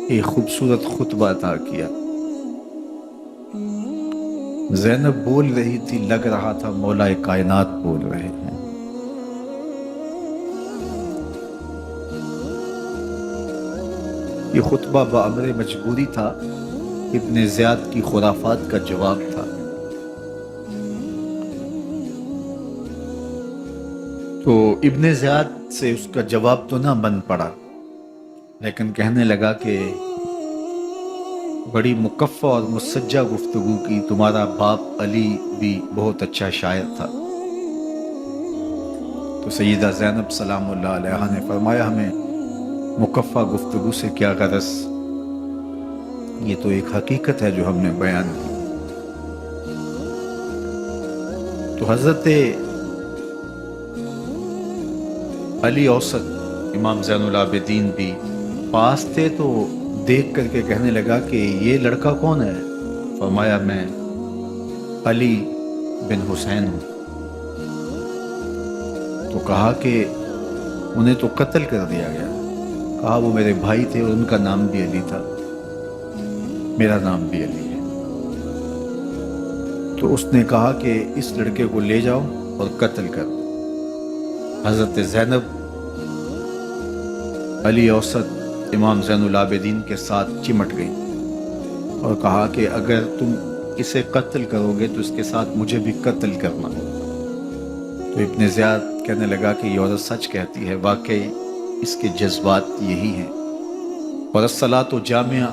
ایک خوبصورت خطبہ عطا کیا۔ زینب بول رہی تھی، لگ رہا تھا مولا کائنات بول رہے ہیں۔ یہ خطبہ بامر مجبوری تھا، ابن زیاد کی خرافات کا جواب تھا۔ تو ابن زیاد سے اس کا جواب تو نہ بن پڑا، لیکن کہنے لگا کہ بڑی مکفہ اور مسجع گفتگو کی، تمہارا باپ علی بھی بہت اچھا شاعر تھا۔ تو سیدہ زینب سلام اللہ علیہ نے فرمایا ہمیں مکفہ gفتگو سے کیا غرض، یہ تو ایک حقیقت ہے جو ہم نے بیان کی۔ تو حضرت علی اوسط امام زین العابدین بھی پاس تھے، تو دیکھ کر کے کہنے لگا کہ یہ لڑکا کون ہے؟ فرمایا میں علی بن حسین ہوں۔ تو کہا کہ انہیں تو قتل کر دیا گیا۔ کہا وہ میرے بھائی تھے اور ان کا نام بھی علی تھا، میرا نام بھی علی ہے۔ تو اس نے کہا کہ اس لڑکے کو لے جاؤ اور قتل کر دو۔ حضرت زینب علی اوسط امام زین العابدین کے ساتھ چمٹ گئی اور کہا کہ اگر تم اسے قتل کرو گے تو اس کے ساتھ مجھے بھی قتل کرنا ہوگا۔ تو ابن زیاد کہنے لگا کہ یہ عورت سچ کہتی ہے، واقعی اس کے جذبات یہی ہیں۔ اور الصلاۃ جامعہ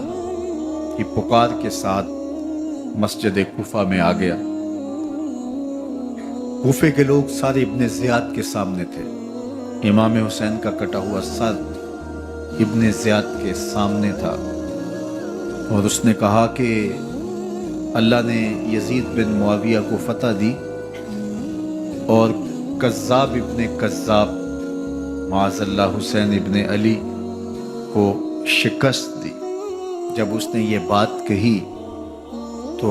کی پکار کے ساتھ مسجد کوفہ میں آ گیا۔ کوفے کے لوگ سارے ابن زیاد کے سامنے تھے۔ امام حسین کا کٹا ہوا سر ابن زیاد کے سامنے تھا اور اس نے کہا کہ اللہ نے یزید بن معاویہ کو فتح دی اور کذاب ابن کذاب معاذ اللہ حسین ابن علی کو شکست دی۔ جب اس نے یہ بات کہی تو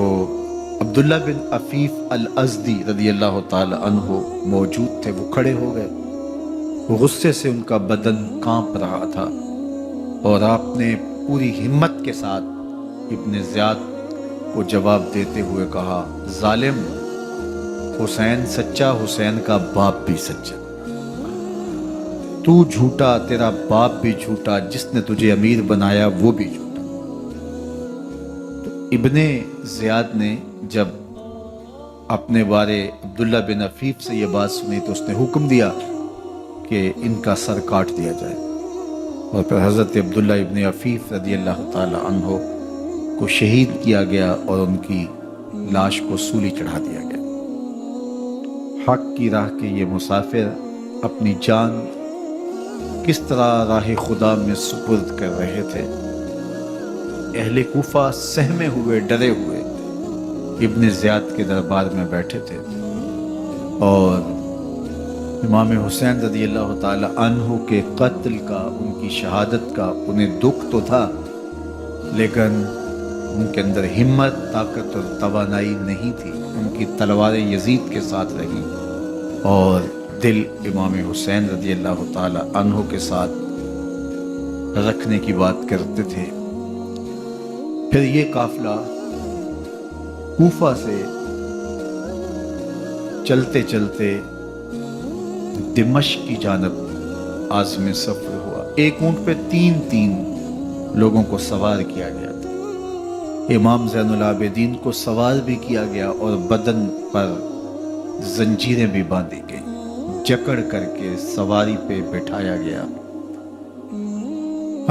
عبداللہ بن عفیف الازدی رضی اللہ تعالی عنہ موجود تھے، وہ کھڑے ہو گئے۔ غصے سے ان کا بدن کانپ رہا تھا اور آپ نے پوری ہمت کے ساتھ ابن زیاد کو جواب دیتے ہوئے کہا، ظالم، حسین سچا، حسین کا باپ بھی سچا، تو جھوٹا، تیرا باپ بھی جھوٹا، جس نے تجھے امیر بنایا وہ بھی جھوٹا۔ تو ابن زیاد نے جب اپنے بارے عبداللہ بن عفیف سے یہ بات سنی تو اس نے حکم دیا کہ ان کا سر کاٹ دیا جائے، اور پھر حضرت عبداللہ ابن عفیف رضی اللہ تعالی عنہ کو شہید کیا گیا اور ان کی لاش کو سولی چڑھا دیا گیا۔ حق کی راہ کے یہ مسافر اپنی جان کس طرح راہ خدا میں سپرد کر رہے تھے۔ اہل کوفہ سہمے ہوئے، ڈرے ہوئے ابن زیاد کے دربار میں بیٹھے تھے اور امام حسین رضی اللہ تعالی عنہ کے قتل کا، ان کی شہادت کا انہیں دکھ تو تھا، لیکن ان کے اندر ہمت، طاقت اور توانائی نہیں تھی۔ ان کی تلواریں یزید کے ساتھ رہی اور دل امام حسین رضی اللہ تعالی عنہ کے ساتھ رکھنے کی بات کرتے تھے۔ پھر یہ قافلہ کوفہ سے چلتے چلتے دمشق کی جانب عازم سفر ہوا۔ ایک اونٹ پہ تین لوگوں کو سوار کیا گیا تھا۔ امام زین العابدین کو سوار بھی کیا گیا اور بدن پر زنجیریں بھی باندھی گئیں، جکڑ کر کے سواری پہ بٹھایا گیا۔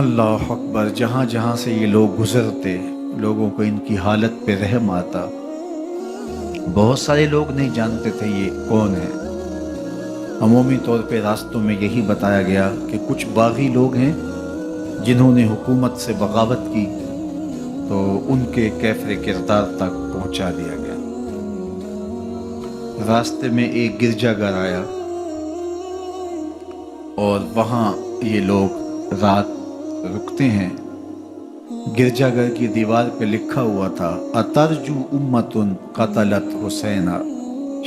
اللہ اکبر! جہاں جہاں سے یہ لوگ گزرتے، لوگوں کو ان کی حالت پہ رحم آتا۔ بہت سارے لوگ نہیں جانتے تھے یہ کون ہے۔ عمومی طور پہ راستوں میں یہی بتایا گیا کہ کچھ باغی لوگ ہیں جنہوں نے حکومت سے بغاوت کی، تو ان کے کیفر کردار تک پہنچا دیا گیا۔ راستے میں ایک گرجا گھر آیا اور وہاں یہ لوگ رات رکتے ہیں۔ گرجا گھر کی دیوار پہ لکھا ہوا تھا: اترجو امت قتلت حسینہ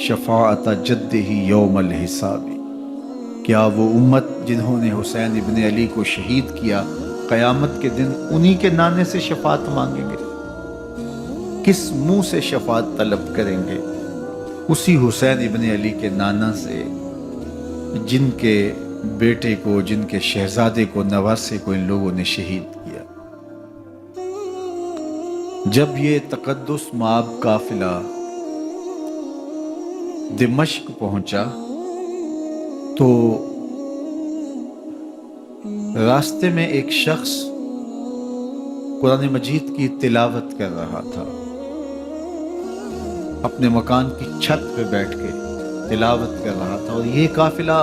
شفاعت جدہ یوم الحساب۔ کیا وہ امت جنہوں نے حسین ابن علی کو شہید کیا، قیامت کے دن انہی کے نانے سے شفاعت مانگیں گے؟ کس منہ سے شفاعت طلب کریں گے؟ اسی حسین ابن علی کے نانا سے، جن کے بیٹے کو، جن کے شہزادے کو، نواسے کو ان لوگوں نے شہید کیا۔ جب یہ تقدس مآب قافلہ دمشق پہنچا تو راستے میں ایک شخص قرآن مجید کی تلاوت کر رہا تھا، اپنے مکان کی چھت پہ بیٹھ کے تلاوت کر رہا تھا، اور یہ قافلہ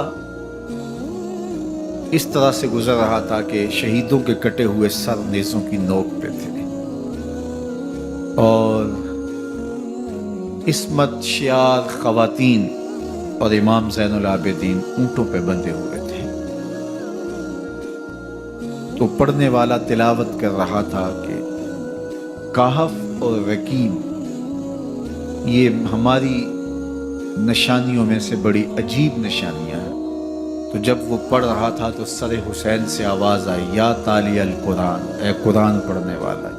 اس طرح سے گزر رہا تھا کہ شہیدوں کے کٹے ہوئے سر نیزوں کی نوک پہ تھے، اور عصمت شیار خواتین اور امام زین العابدین اونٹوں پہ بندھے ہوئے تھے۔ تو پڑھنے والا تلاوت کر رہا تھا کہ کہف اور رقیم یہ ہماری نشانیوں میں سے بڑی عجیب نشانیاں ہیں۔ تو جب وہ پڑھ رہا تھا تو سر حسین سے آواز آئی: یا تالی القرآن، اے قرآن پڑھنے والا،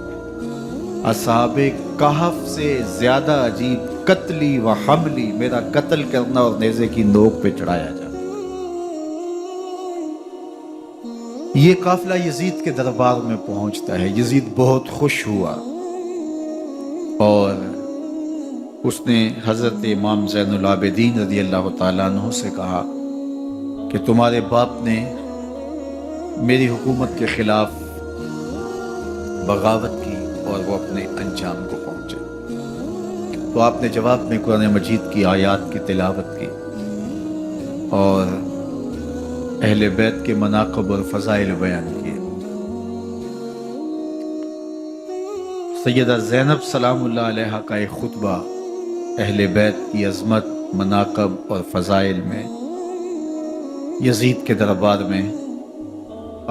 اصحاب کہف سے زیادہ عجیب قتلی و حملی، میرا قتل کرنا اور نیزے کی نوک پہ چڑھایا جانا۔ یہ قافلہ یزید کے دربار میں پہنچتا ہے۔ یزید بہت خوش ہوا اور اس نے حضرت امام زین العابدین رضی اللہ تعالیٰ عنہ سے کہا کہ تمہارے باپ نے میری حکومت کے خلاف بغاوت کی اور وہ اپنے انجام کو پہنچے۔ تو آپ نے جواب میں قرآن مجید کی آیات کی تلاوت کی اور اہل بیت کے مناقب اور فضائل بیان کیے۔ سیدہ زینب سلام اللہ علیہا کا ایک خطبہ اہل بیت کی عظمت، مناقب اور فضائل میں یزید کے دربار میں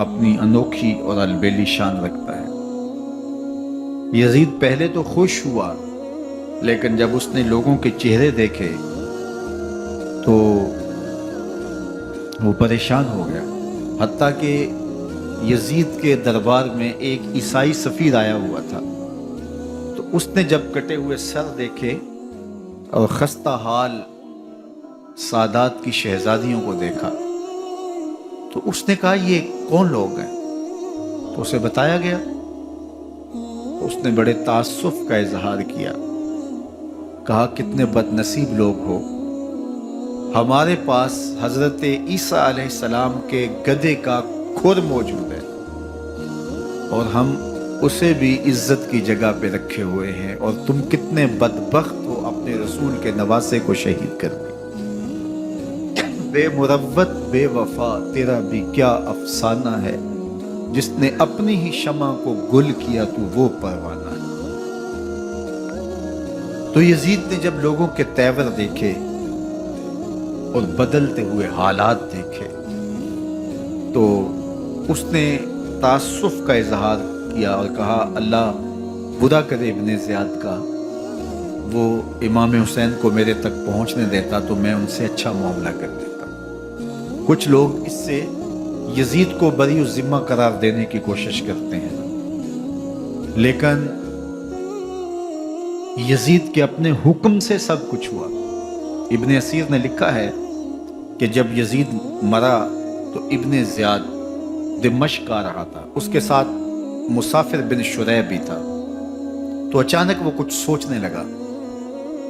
اپنی انوکھی اور البیلی شان رکھتا ہے۔ یزید پہلے تو خوش ہوا، لیکن جب اس نے لوگوں کے چہرے دیکھے تو وہ پریشان ہو گیا، حتیٰ کہ یزید کے دربار میں ایک عیسائی سفیر آیا ہوا تھا، تو اس نے جب کٹے ہوئے سر دیکھے اور خستہ حال سادات کی شہزادیوں کو دیکھا تو اس نے کہا یہ کون لوگ ہیں؟ تو اسے بتایا گیا۔ اس نے بڑے تعصف کا اظہار کیا، کہا کتنے بد نصیب لوگ ہو، ہمارے پاس حضرت عیسیٰ علیہ السلام کے گدھے کا کھر موجود ہے اور ہم اسے بھی عزت کی جگہ پہ رکھے ہوئے ہیں، اور تم کتنے بدبخت ہو اپنے رسول کے نواسے کو شہید کر دے۔ بے مروت بے وفا تیرا بھی کیا افسانہ ہے، جس نے اپنی ہی شمع کو گل کیا تو وہ پروانہ ہے۔ تو یزید نے جب لوگوں کے تیور دیکھے اور بدلتے ہوئے حالات دیکھے تو اس نے تعصف کا اظہار کیا اور کہا اللہ برا کرے ابن زیاد کا، وہ امام حسین کو میرے تک پہنچنے دیتا تو میں ان سے اچھا معاملہ کر دیتا۔ کچھ لوگ اس سے یزید کو بری الذمہ قرار دینے کی کوشش کرتے ہیں، لیکن یزید کے اپنے حکم سے سب کچھ ہوا۔ ابن اسیر نے لکھا ہے کہ جب یزید مرا تو ابن زیاد دمشق آ رہا تھا، اس کے ساتھ مسافر بن شریح بھی تھا، تو اچانک وہ کچھ سوچنے لگا۔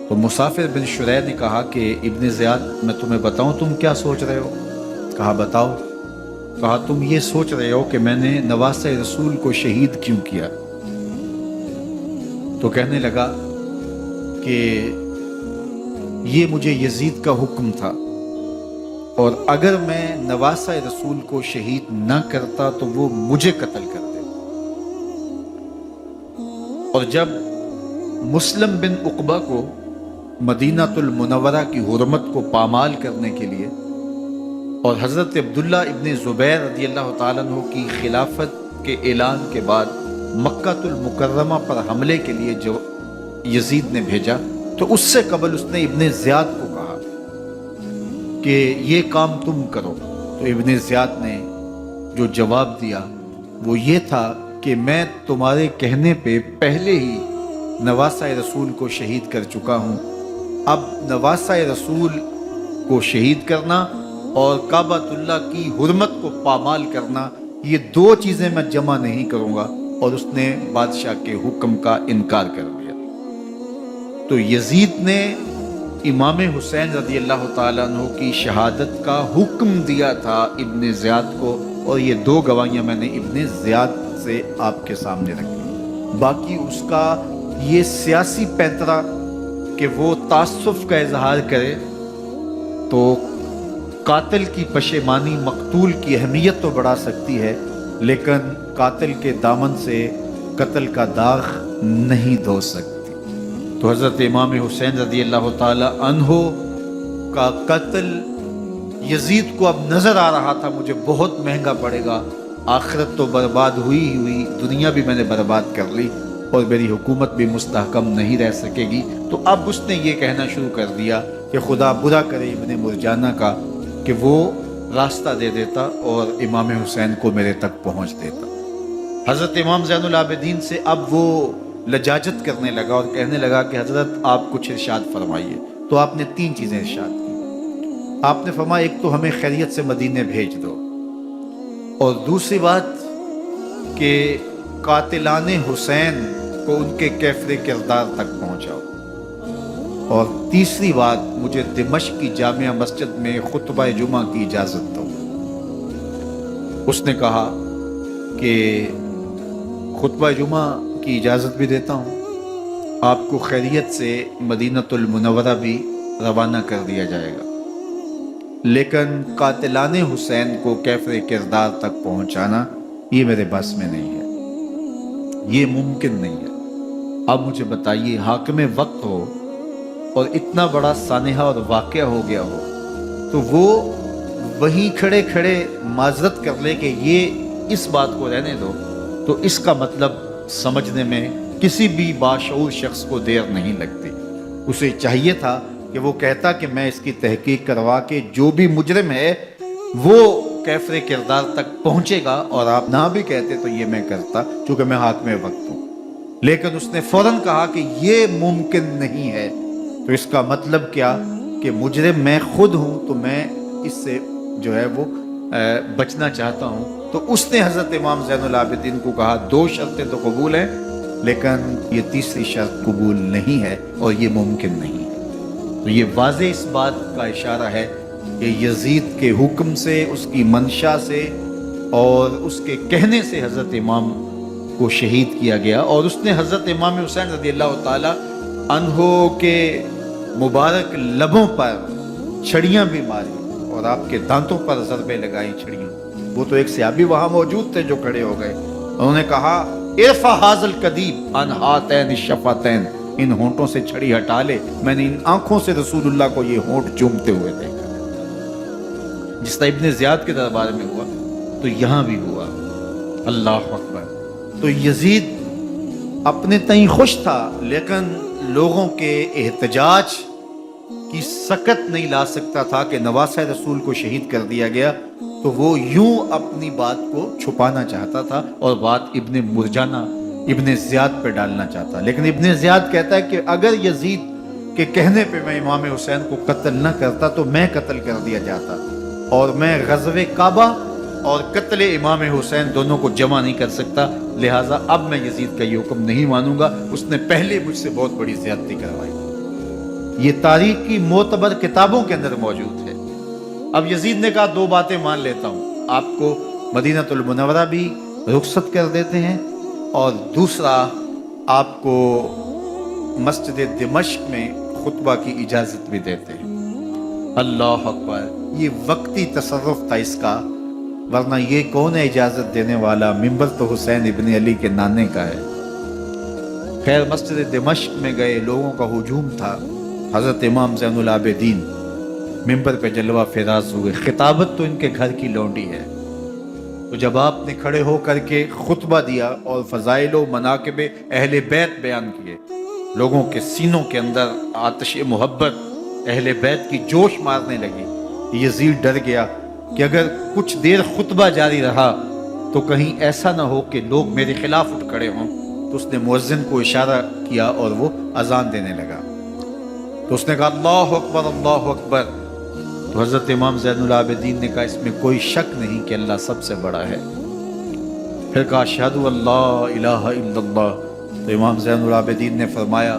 تو مسافر بن شریح نے کہا کہ ابن زیاد میں تمہیں بتاؤں تم کیا سوچ رہے ہو؟ کہا بتاؤ۔ کہا تم یہ سوچ رہے ہو کہ میں نے نواسہ رسول کو شہید کیوں کیا؟ تو کہنے لگا کہ یہ مجھے یزید کا حکم تھا، اور اگر میں نواسہ رسول کو شہید نہ کرتا تو وہ مجھے قتل کر دیتا۔ اور جب مسلم بن عقبہ کو مدینہ المنورہ کی حرمت کو پامال کرنے کے لیے اور حضرت عبداللہ ابن زبیر رضی اللہ تعالیٰ عنہ کی خلافت کے اعلان کے بعد مکہ المکرمہ پر حملے کے لیے جو یزید نے بھیجا، تو اس سے قبل اس نے ابن زیاد کو کہا کہ یہ کام تم کرو، تو ابن زیاد نے جو جواب دیا وہ یہ تھا کہ میں تمہارے کہنے پہ پہلے ہی نواسہ رسول کو شہید کر چکا ہوں، اب نواسہ رسول کو شہید کرنا اور کعبۃ اللہ کی حرمت کو پامال کرنا، یہ دو چیزیں میں جمع نہیں کروں گا۔ اور اس نے بادشاہ کے حکم کا انکار کر دیا۔ تو یزید نے امام حسین رضی اللہ تعالیٰ عنہ کی شہادت کا حکم دیا تھا ابن زیاد کو، اور یہ دو گواہیاں میں نے ابن زیاد سے آپ کے سامنے رکھی۔ باقی اس کا یہ سیاسی پینترا کہ وہ تعصب کا اظہار کرے، تو قاتل کی پشیمانی مقتول کی اہمیت تو بڑھا سکتی ہے، لیکن قاتل کے دامن سے قتل کا داغ نہیں دھو سکتی۔ تو حضرت امام حسین رضی اللہ تعالی عنہ کا قتل یزید کو اب نظر آ رہا تھا مجھے بہت مہنگا پڑے گا، آخرت تو برباد ہوئی ہی ہوئی، دنیا بھی میں نے برباد کر لی اور میری حکومت بھی مستحکم نہیں رہ سکے گی۔ تو اب اس نے یہ کہنا شروع کر دیا کہ خدا برا کرے ابن مرجانہ کا کہ وہ راستہ دے دیتا اور امام حسین کو میرے تک پہنچ دیتا۔ حضرت امام زین العابدین سے اب وہ لجاجت کرنے لگا اور کہنے لگا کہ حضرت آپ کچھ ارشاد فرمائیے۔ تو آپ نے تین چیزیں ارشاد کی۔ آپ نے فرمایا ایک تو ہمیں خیریت سے مدینے بھیج دو، اور دوسری بات کہ قاتلان حسین کو ان کے کیفر کردار تک پہنچاؤ، اور تیسری بات مجھے دمشق کی جامعہ مسجد میں خطبہ جمعہ کی اجازت دو۔ اس نے کہا کہ خطبہ جمعہ کی اجازت بھی دیتا ہوں، آپ کو خیریت سے مدینہ المنورہ بھی روانہ کر دیا جائے گا، لیکن قاتلان حسین کو کیفر کردار تک پہنچانا یہ میرے بس میں نہیں ہے، یہ ممکن نہیں ہے۔ اب مجھے بتائیے حاکم وقت ہو اور اتنا بڑا سانحہ اور واقعہ ہو گیا ہو تو وہ وہیں کھڑے کھڑے معذرت کر لے کہ یہ اس بات کو رہنے دو، تو اس کا مطلب سمجھنے میں کسی بھی باشعور شخص کو دیر نہیں لگتی۔ اسے چاہیے تھا کہ وہ کہتا کہ میں اس کی تحقیق کروا کے جو بھی مجرم ہے وہ کیفر کردار تک پہنچے گا، اور آپ نہ بھی کہتے تو یہ میں کرتا چونکہ میں حاکم وقت ہوں۔ لیکن اس نے فوراً کہا کہ یہ ممکن نہیں ہے، تو اس کا مطلب کیا کہ مجرم میں خود ہوں، تو میں اس سے جو ہے وہ بچنا چاہتا ہوں۔ تو اس نے حضرت امام زین العابدین کو کہا دو شرطیں تو قبول ہیں، لیکن یہ تیسری شرط قبول نہیں ہے اور یہ ممکن نہیں ہے۔ تو یہ واضح اس بات کا اشارہ ہے کہ یزید کے حکم سے، اس کی منشا سے اور اس کے کہنے سے حضرت امام کو شہید کیا گیا، اور اس نے حضرت امام حسین رضی اللہ تعالی عنہ کے مبارک لبوں پر چھڑیاں بھی ماری اور آپ کے دانتوں پر ضربیں لگائیں چھڑیوں۔ وہ تو ایک صحابی وہاں موجود تھے جو کھڑے ہو گئے، انہوں نے کہا ارفع ھذا القدیب عن ھاتین الشفتین، ان ہونٹوں سے چھڑی ہٹا لے، میں نے ان آنکھوں سے رسول اللہ کو یہ ہونٹ چومتے ہوئے دیکھا۔ جس طرح ابن زیاد کے دربار میں ہوا تو یہاں بھی ہوا۔ اللہ اکبر۔ تو یزید اپنے تئیں خوش تھا، لیکن لوگوں کے احتجاج کی سکت نہیں لا سکتا تھا کہ نواسہ رسول کو شہید کر دیا گیا، تو وہ یوں اپنی بات کو چھپانا چاہتا تھا اور بات ابن مرجانہ ابن زیاد پہ ڈالنا چاہتا۔ لیکن ابن زیاد کہتا ہے کہ اگر یزید کے کہنے پہ میں امام حسین کو قتل نہ کرتا تو میں قتل کر دیا جاتا، اور میں غزوہ کعبہ اور قتل امام حسین دونوں کو جمع نہیں کر سکتا، لہٰذا اب میں یزید کا یہ حکم نہیں مانوں گا، اس نے پہلے مجھ سے بہت بڑی زیادتی کروائی۔ یہ تاریخ کی معتبر کتابوں کے اندر موجود ہے۔ اب یزید نے کہا دو باتیں مان لیتا ہوں، آپ کو مدینہ المنورہ بھی رخصت کر دیتے ہیں، اور دوسرا آپ کو مسجد دمشق میں خطبہ کی اجازت بھی دیتے ہیں۔ اللہ اکبر۔ یہ وقتی تصرف تھا اس کا، ورنہ یہ کون ہے اجازت دینے والا؟ ممبر تو حسین ابن علی کے نانے کا ہے۔ خیر مسجد دمشق میں گئے، لوگوں کا ہجوم تھا، حضرت امام زین العابدین ممبر پہ جلوہ فراز ہوئے۔ خطابت تو ان کے گھر کی لونڈی ہے، تو جب آپ نے کھڑے ہو کر کے خطبہ دیا اور فضائل و مناقب اہل بیت بیان کیے، لوگوں کے سینوں کے اندر آتش محبت اہل بیت کی جوش مارنے لگی۔ یزید ڈر گیا کہ اگر کچھ دیر خطبہ جاری رہا تو کہیں ایسا نہ ہو کہ لوگ میرے خلاف اٹھ کھڑے ہوں، تو اس نے مؤذن کو اشارہ کیا اور وہ اذان دینے لگا۔ تو اس نے کہا اللہ اکبر اللہ اکبر، تو حضرت امام زین العابدین نے کہا اس میں کوئی شک نہیں کہ اللہ سب سے بڑا ہے۔ پھر کہا اشہد ان لا الہ الا اللہ، تو امام زین العابدین نے فرمایا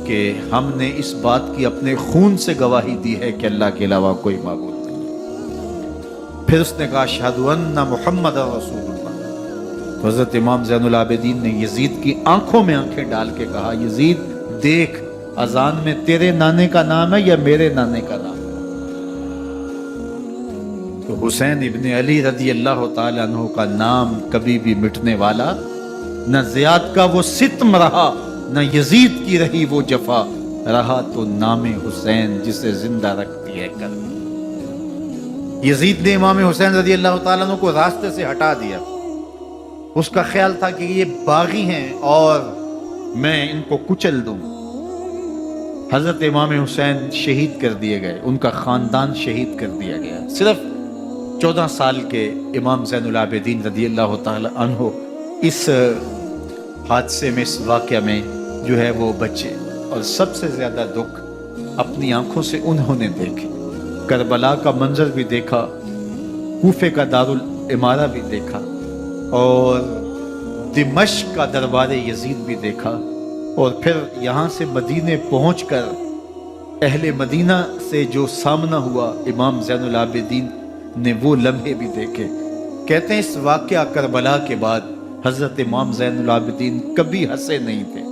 کہ ہم نے اس بات کی اپنے خون سے گواہی دی ہے کہ اللہ کے علاوہ کوئی معبود نہیں۔ پھر اس نے کہا اشہد ان محمد رسول اللہ، تو حضرت امام زین العابدین نے یزید کی آنکھوں میں آنکھیں ڈال کے کہا یزید دیکھ، اذان میں تیرے نانے کا نام ہے یا میرے نانے کا نام ہے؟ تو حسین ابن علی رضی اللہ تعالیٰ عنہ کا نام کبھی بھی مٹنے والا نہ، زیاد کا وہ ستم رہا نہ یزید کی رہی وہ جفا، رہا تو نام حسین جسے زندہ رکھتی ہے کر۔ یزید نے امام حسین رضی اللہ تعالیٰ عنہ کو راستے سے ہٹا دیا، اس کا خیال تھا کہ یہ باغی ہیں اور میں ان کو کچل دوں۔ حضرت امام حسین شہید کر دیے گئے، ان کا خاندان شہید کر دیا گیا۔ صرف 14 سال کے امام زین العابدین رضی اللہ تعالی عنہ اس حادثے میں، اس واقعہ میں جو ہے وہ بچے، اور سب سے زیادہ دکھ اپنی آنکھوں سے انہوں نے دیکھے۔ کربلا کا منظر بھی دیکھا، کوفے کا دارالعمارہ بھی دیکھا، اور دمشق کا دربار یزید بھی دیکھا، اور پھر یہاں سے مدینے پہنچ کر اہل مدینہ سے جو سامنا ہوا امام زین العابدین نے وہ لمحے بھی دیکھے۔ کہتے ہیں اس واقعہ کربلا کے بعد حضرت امام زین العابدین کبھی ہنسے نہیں تھے،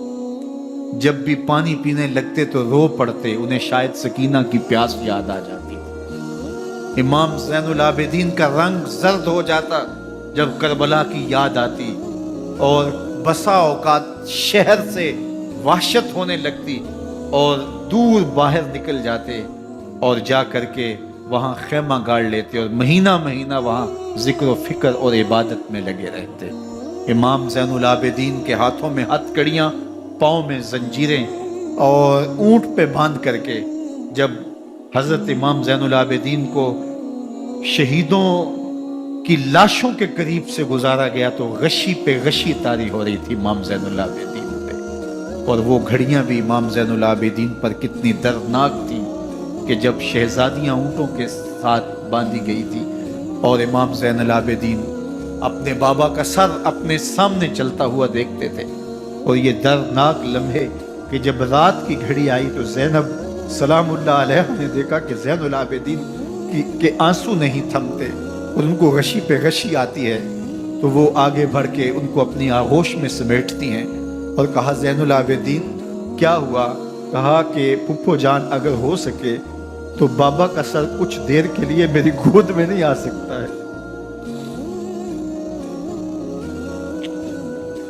جب بھی پانی پینے لگتے تو رو پڑتے، انہیں شاید سکینہ کی پیاس یاد آ جاتی۔ امام زین العابدین کا رنگ زرد ہو جاتا جب کربلا کی یاد آتی، اور بسا اوقات شہر سے وحشت ہونے لگتی اور دور باہر نکل جاتے اور جا کر کے وہاں خیمہ گاڑ لیتے اور مہینہ مہینہ وہاں ذکر و فکر اور عبادت میں لگے رہتے۔ امام زین العابدین کے ہاتھوں میں ہتھ کڑیاں، پاؤں میں زنجیریں، اور اونٹ پہ باندھ کر کے جب حضرت امام زین العابدین کو شہیدوں کی لاشوں کے قریب سے گزارا گیا تو غشی پہ غشی طاری ہو رہی تھی امام زین العابدین پہ، اور وہ گھڑیاں بھی امام زین العابدین پر کتنی دردناک تھیں کہ جب شہزادیاں اونٹوں کے ساتھ باندھی گئی تھی اور امام زین العابدین اپنے بابا کا سر اپنے سامنے چلتا ہوا دیکھتے تھے، اور یہ دردناک لمحے کہ جب رات کی گھڑی آئی تو زینب سلام اللہ علیہ نے دیکھا کہ زین العابدین کے آنسو نہیں تھمتے اور ان کو غشی پہ غشی آتی ہے، تو وہ آگے بڑھ کے ان کو اپنی آغوش میں سمیٹتی ہیں اور کہا زین العابدین کیا ہوا؟ کہا کہ پھپھو جان اگر ہو سکے تو بابا کا سر کچھ دیر کے لیے میری گود میں نہیں آ سکتا ہے۔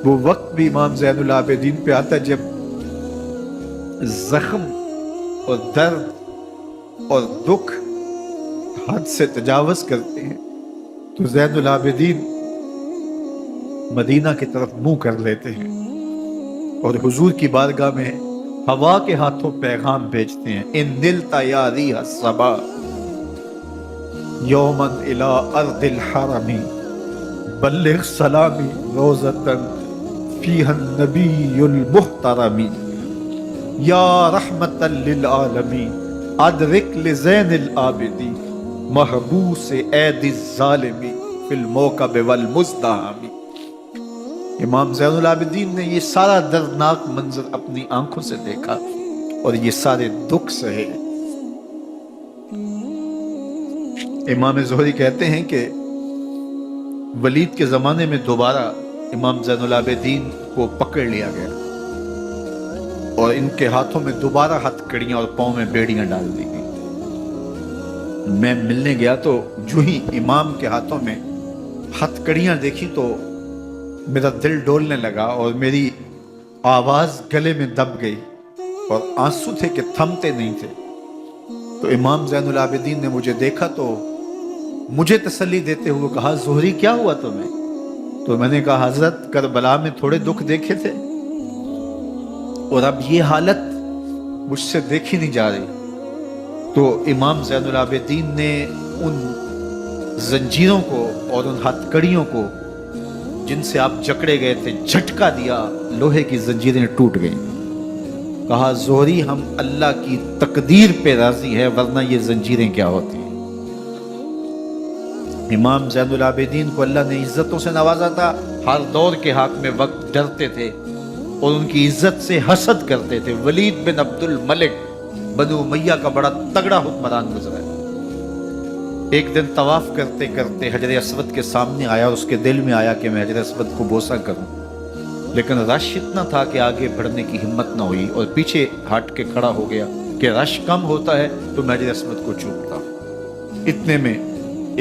وہ وقت بھی امام زین العابدین پہ آتا جب زخم اور درد اور دکھ حد سے تجاوز کرتے ہیں تو زین العابدین مدینہ کی طرف منہ کر لیتے ہیں اور حضور کی بارگاہ میں ہوا کے ہاتھوں پیغام بھیجتے ہیں، ان نلتا یا ریح الصبا یومن الی ارض الحرم بلغ سلامی روزتن فیہا النبی المحترم یا رحمتا للعالمین ادرک لزین العابدین محبوس عید الظالمی فی الموکب والمزدحم۔ امام زین العابدین نے یہ سارا دردناک منظر اپنی آنکھوں سے دیکھا اور یہ سارے دکھ سہے۔ امام زہری کہتے ہیں کہ ولید کے زمانے میں دوبارہ امام زین العابدین کو پکڑ لیا گیا اور ان کے ہاتھوں میں دوبارہ ہتھ کڑیاں اور پاؤں میں بیڑیاں ڈال دی گئی۔ میں ملنے گیا تو جو ہی امام کے ہاتھوں میں ہتھ کڑیاں دیکھی تو میرا دل ڈولنے لگا اور میری آواز گلے میں دب گئی اور آنسو تھے کہ تھمتے نہیں تھے۔ تو امام زین العابدین نے مجھے دیکھا تو مجھے تسلی دیتے ہوئے کہا، زہری کیا ہوا تمہیں؟ تو میں نے کہا، حضرت کربلا میں تھوڑے دکھ دیکھے تھے اور اب یہ حالت مجھ سے دیکھی نہیں جا رہی۔ تو امام زین العابدین نے ان زنجیروں کو اور ان ہتھ کڑیوں کو جن سے آپ جکڑے گئے تھے جھٹکا دیا، لوہے کی زنجیریں ٹوٹ گئیں۔ کہا، زہری ہم اللہ کی تقدیر پہ راضی ہے ورنہ یہ زنجیریں کیا ہوتی ہیں۔ امام زین العابدین کو اللہ نے عزتوں سے نوازا تھا، ہر دور کے حق میں وقت ڈرتے تھے اور ان کی عزت سے حسد کرتے تھے۔ ولید بن عبد الملک بنو امیہ کا بڑا تگڑا حکمران گزرا ہے۔ ایک دن طواف کرتے کرتے حجر اسود کے سامنے آیا اور اس کے دل میں آیا کہ میں حجر اسود کو بوسہ کروں، لیکن رش اتنا تھا کہ آگے بڑھنے کی ہمت نہ ہوئی اور پیچھے ہٹ کے کھڑا ہو گیا کہ رش کم ہوتا ہے تو میں حجر اسود کو چومتا ہوں۔ اتنے میں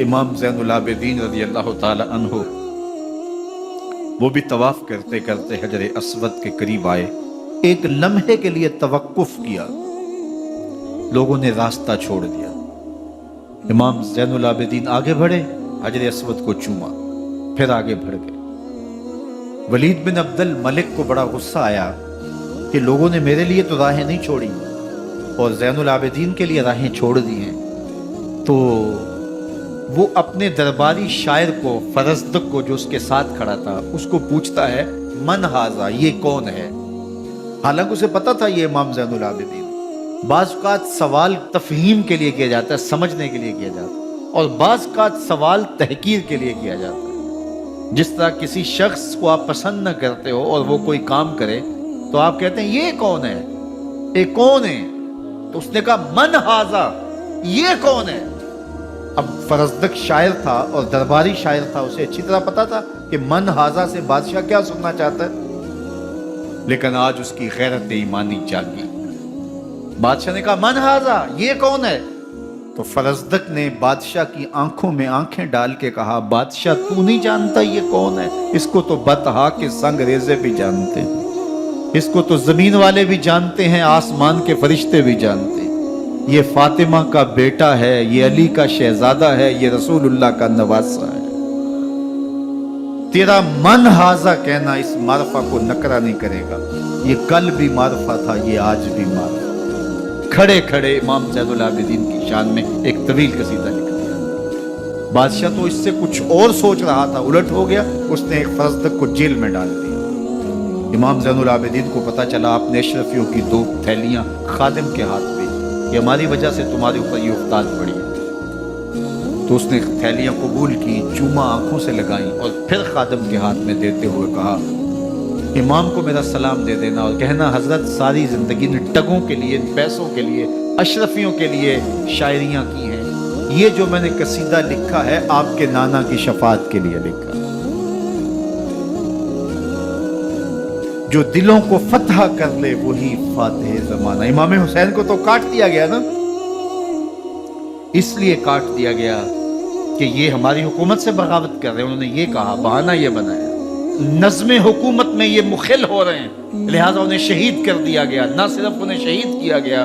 امام زین العابدین رضی اللہ تعالی عنہ وہ بھی طواف کرتے کرتے حجر اسود کے قریب آئے، ایک لمحے کے لیے توقف کیا، لوگوں نے راستہ چھوڑ دیا۔ امام زین العابدین آگے بڑھے، حجر اسود کو چوما، پھر آگے بڑھ گئے۔ ولید بن عبد الملک کو بڑا غصہ آیا کہ لوگوں نے میرے لیے تو راہیں نہیں چھوڑی اور زین العابدین کے لیے راہیں چھوڑ دی ہیں۔ تو وہ اپنے درباری شاعر کو، فرزدق کو جو اس کے ساتھ کھڑا تھا، اس کو پوچھتا ہے، من ھذا، یہ کون ہے؟ حالانکہ اسے پتا تھا یہ امام زین العابدین۔ بعض اوقات سوال تفہیم کے لیے کیا جاتا ہے، سمجھنے کے لیے کیا جاتا ہے، اور بعض اوقات سوال تحقیر کے لیے کیا جاتا ہے۔ جس طرح کسی شخص کو آپ پسند نہ کرتے ہو اور وہ کوئی کام کرے تو آپ کہتے ہیں یہ کون ہے، یہ کون ہے؟ تو اس نے کہا، من ھذا، یہ کون ہے؟ اب فرزدق شاعر تھا اور درباری شاعر تھا، اسے اچھی طرح پتا تھا کہ من ھذا سے بادشاہ کیا سننا چاہتا ہے، لیکن آج اس کی غیرت ایمانی جاگی۔ بادشاہ نے کہا، من ھذا، یہ کون ہے؟ تو فرزدق نے بادشاہ کی آنکھوں میں آنکھیں ڈال کے کہا، بادشاہ تو نہیں جانتا یہ کون ہے؟ اس کو تو بطحا کے سنگ ریزے بھی جانتے ہیں، اس کو تو زمین والے بھی جانتے ہیں، آسمان کے فرشتے بھی جانتے ہیں۔ یہ فاطمہ کا بیٹا ہے، یہ علی کا شہزادہ ہے، یہ رسول اللہ کا نواسہ ہے۔ تیرا من ھذا کہنا اس معرفہ کو نکرا نہیں کرے گا، یہ کل بھی معرفہ تھا، یہ آج بھی معرفہ۔ کھڑے کھڑے امام زین العابدین کی شان میں ایک طویل قصیدہ لکھ دیا۔ بادشاہ تو اس سے کچھ اور سوچ رہا تھا، الٹ ہو گیا، اس نے ایک فرزدق کو جیل میں ڈال دیا۔ امام زین العابدین کو پتا چلا، آپ نے اشرفیوں کی 2 تھیلیاں خادم کے ہاتھ بھیجی کہ ہماری وجہ سے تمہارے اوپر یہ افتاد پڑی ہے۔ تو اس نے تھیلیاں قبول کی، چوما آنکھوں سے لگائیں اور پھر خادم کے ہاتھ میں دیتے ہوئے کہا، امام کو میرا سلام دے دینا اور کہنا حضرت ساری زندگی نے ٹگوں کے لیے، پیسوں کے لیے، اشرفیوں کے لیے شاعریاں کی ہیں، یہ جو میں نے قصیدہ لکھا ہے آپ کے نانا کی شفاعت کے لیے لکھا، جو دلوں کو فتح کر لے وہی فاتح زمانہ۔ امام حسین کو تو کاٹ دیا گیا نا، اس لیے کاٹ دیا گیا کہ یہ ہماری حکومت سے بغاوت کر رہے ہیں، انہوں نے یہ کہا، بہانہ یہ بنایا، نظم حکومت میں یہ مخل ہو رہے ہیں، لہٰذا انہیں شہید کر دیا گیا۔ نہ صرف انہیں شہید کیا گیا